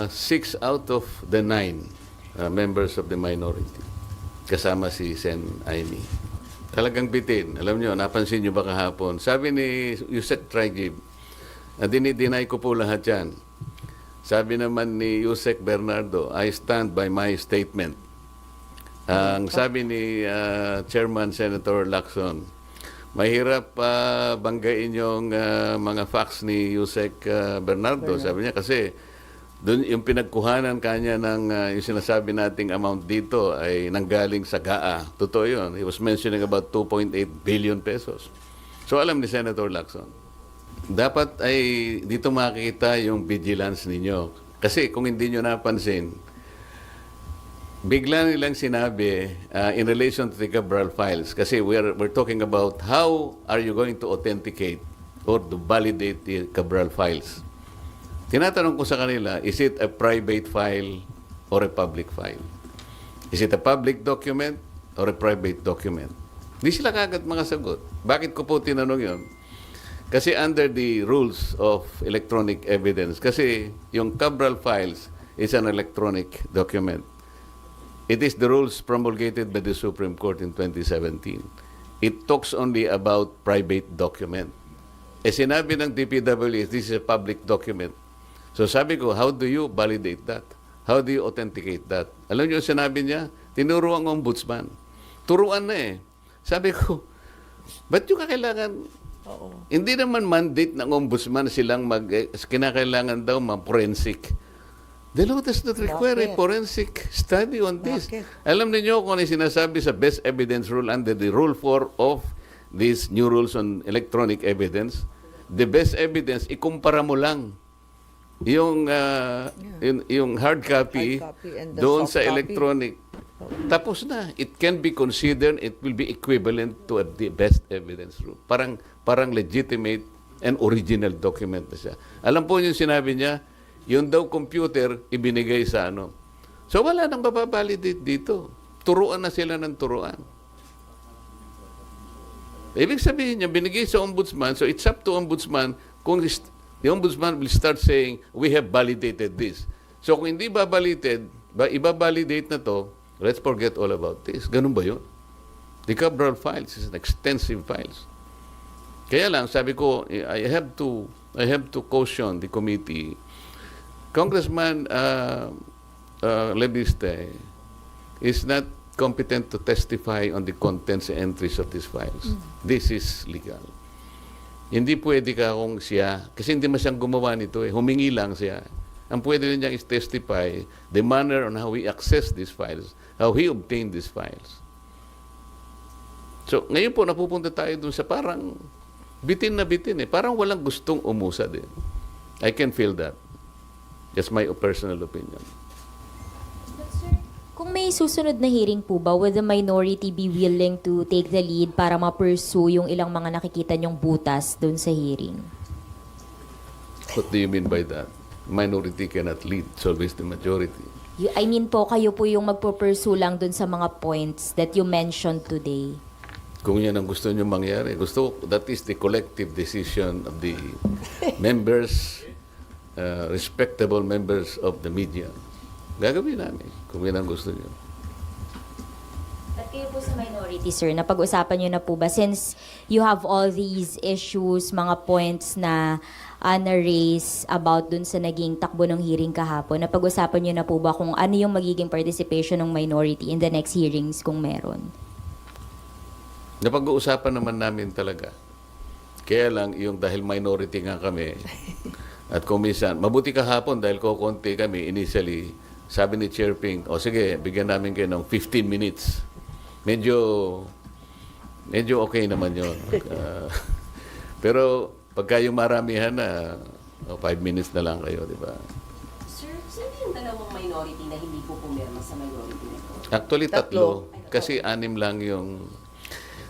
6 out of the 9 members of the minority. Kasama si Sen Aimee. Talagang bitin. Alam nyo, napansin nyo ba kahapon? Sabi ni Yusek Trigib, dinideny ko po lahat yan. Sabi naman ni Yusek Bernardo, I stand by my statement. Ang sabi ni Chairman Senator Lacson, mahirap banggain yung mga facts ni Yusek Bernardo. Sabi niya kasi doon yung pinagkuhanan kanya ng yung sinasabi nating amount dito ay nanggaling sa GAA. Totoo yun. He was mentioning about 2.8 billion pesos. So alam ni Senator Lacson, dapat ay dito makikita yung vigilance ninyo. Kasi kung hindi nyo napansin, bigla nilang sinabi in relation to the Cabral files, kasi we're talking about how are you going to authenticate or to validate the Cabral files. Tinatanong ko sa kanila, is it a private file or a public file? Is it a public document or a private document? Di sila kagad makasagot. Bakit ko po tinanong yun? Kasi under the rules of electronic evidence, kasi yung Cabral files is an electronic document. It is the rules promulgated by the Supreme Court in 2017. It talks only about private document. Sinabi ng DPWH, this is a public document. So sabi ko, how do you validate that? How do you authenticate that? Alam niyo sinabi niya? Tinuro ang ombudsman. Turuan na eh. Sabi ko, ba't yung kakailangan? Hindi naman mandate ng ombudsman silang kinakailangan daw forensic. The law does not require a forensic study on this. Alam niyo kung ano sinasabi sa best evidence rule under the rule 4 of these new rules on electronic evidence? The best evidence, ikumpara mo lang yung hard copy doon sa electronic. Tapos na. It can be considered, it will be equivalent to the best evidence rule. Parang legitimate and original document na siya. Alam po yung sinabi niya, yung daw computer, ibinigay sa ano. So wala nang mababalidate dito. Turuan na sila ng turuan. Ibig sabihin niya, binigay sa ombudsman, so it's up to ombudsman kung the ombudsman will start saying, we have validated this. So kung hindi ibabalidate na to, let's forget all about this. Ganun ba yun? The Cabral files is an extensive files. Kaya lang, sabi ko, I have to caution the committee. Congressman Lebiste is not competent to testify on the contents and entries of these files. This is legal. Hindi pwede ka kung siya, kasi hindi man siyang gumawa nito eh, humingi lang siya. Ang pwede rin niyang is-testify the manner on how he accessed these files, how he obtained these files. So, ngayon po, napupunta tayo dun sa parang bitin na bitin eh. Parang walang gustong umusa din. I can feel that. That's my personal opinion. Kung may susunod na hearing po ba, would the minority be willing to take the lead para ma-pursue yung ilang mga nakikita nyong butas doon sa hearing? What do you mean by that? Minority cannot lead, it's always the majority. I mean po, kayo po yung magpo-pursue lang doon sa mga points that you mentioned today. Kung yan ang gusto nyo mangyari, that is the collective decision of the members, respectable members of the media. Gagawin namin kung yan ang gusto nyo. At kayo po sa minority, sir, napag-usapan nyo na po ba, since you have all these issues, mga points na na-raise about dun sa naging takbo ng hearing kahapon, napag-usapan nyo na po ba kung ano yung magiging participation ng minority in the next hearings kung meron? Napag-uusapan naman namin talaga. Kaya lang, yung dahil minority nga kami, at kung minsan, mabuti kahapon dahil kukunti kami, initially, sabi ni Chair Ping, o sige, bigyan namin kayo ng 15 minutes. Medyo okay naman yun. Pero pagka yung maramihan na, 5 minutes na lang kayo, di ba? Sir, sino yung dalawang minority na hindi po pumirma sa minority report? Actually, tatlo. Kasi 6 lang yung...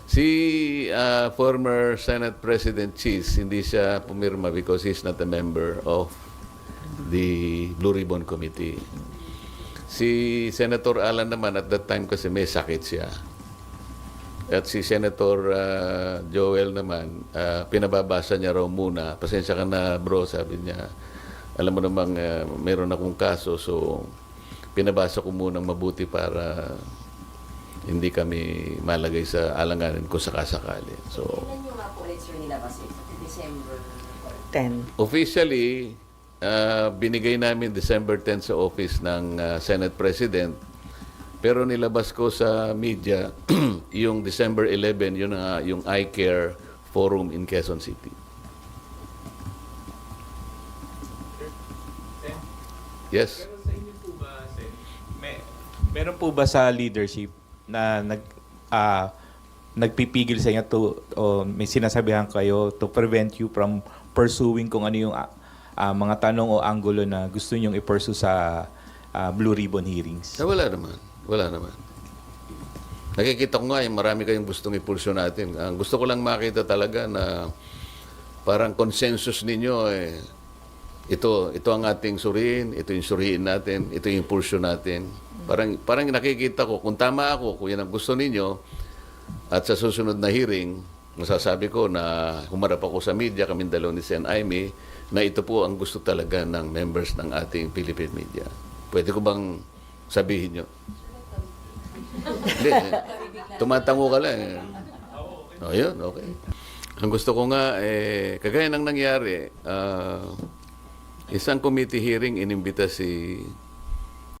Si former Senate President Cheese, hindi siya pumirma because he's not a member of the Blue Ribbon Committee. Si Senator Alan naman, at that time kasi may sakit siya. At si Senator Joel naman, pinababasa niya raw muna. Pasensya ka na bro, sabi niya. Alam mo namang meron akong kaso, so pinabasa ko munang mabuti para hindi kami malagay sa alanganin kung sakasakali. So, Kailan nyo nga po ulit, sir, nilabas ito? December 10. officially, binigay namin December 10 sa office ng Senate President. Pero nilabas ko sa media yung December 11, yung Eye Care Forum in Quezon City. Yes. Pero sa inyo po ba, Sen, meron po ba sa leadership na nagpipigil sa inyo may sinasabihan kayo to prevent you from pursuing kung ano yung mga tanong o anggulo na gusto nyong i-pursue sa Blue Ribbon hearings? Wala naman. Wala naman. Nakikita ko nga yung marami kayong gustong ipulso natin. Ang gusto ko lang makita talaga na parang consensus ninyo ito ang ating suriin, ito yung suriin natin, ito yung impulso natin. Parang nakikita ko, kung tama ako, kung yan ang gusto ninyo, at sa susunod na hearing, masasabi ko na humarap ako sa media, kaming dalaw ni Sen. Aimee, na ito po ang gusto talaga ng members ng ating Philippine media. Pwede ko bang sabihin nyo? Hindi. Tumatango ka lang. O, yun, okay. Ang gusto ko nga, kagaya ng nangyari, isang committee hearing, inimbita si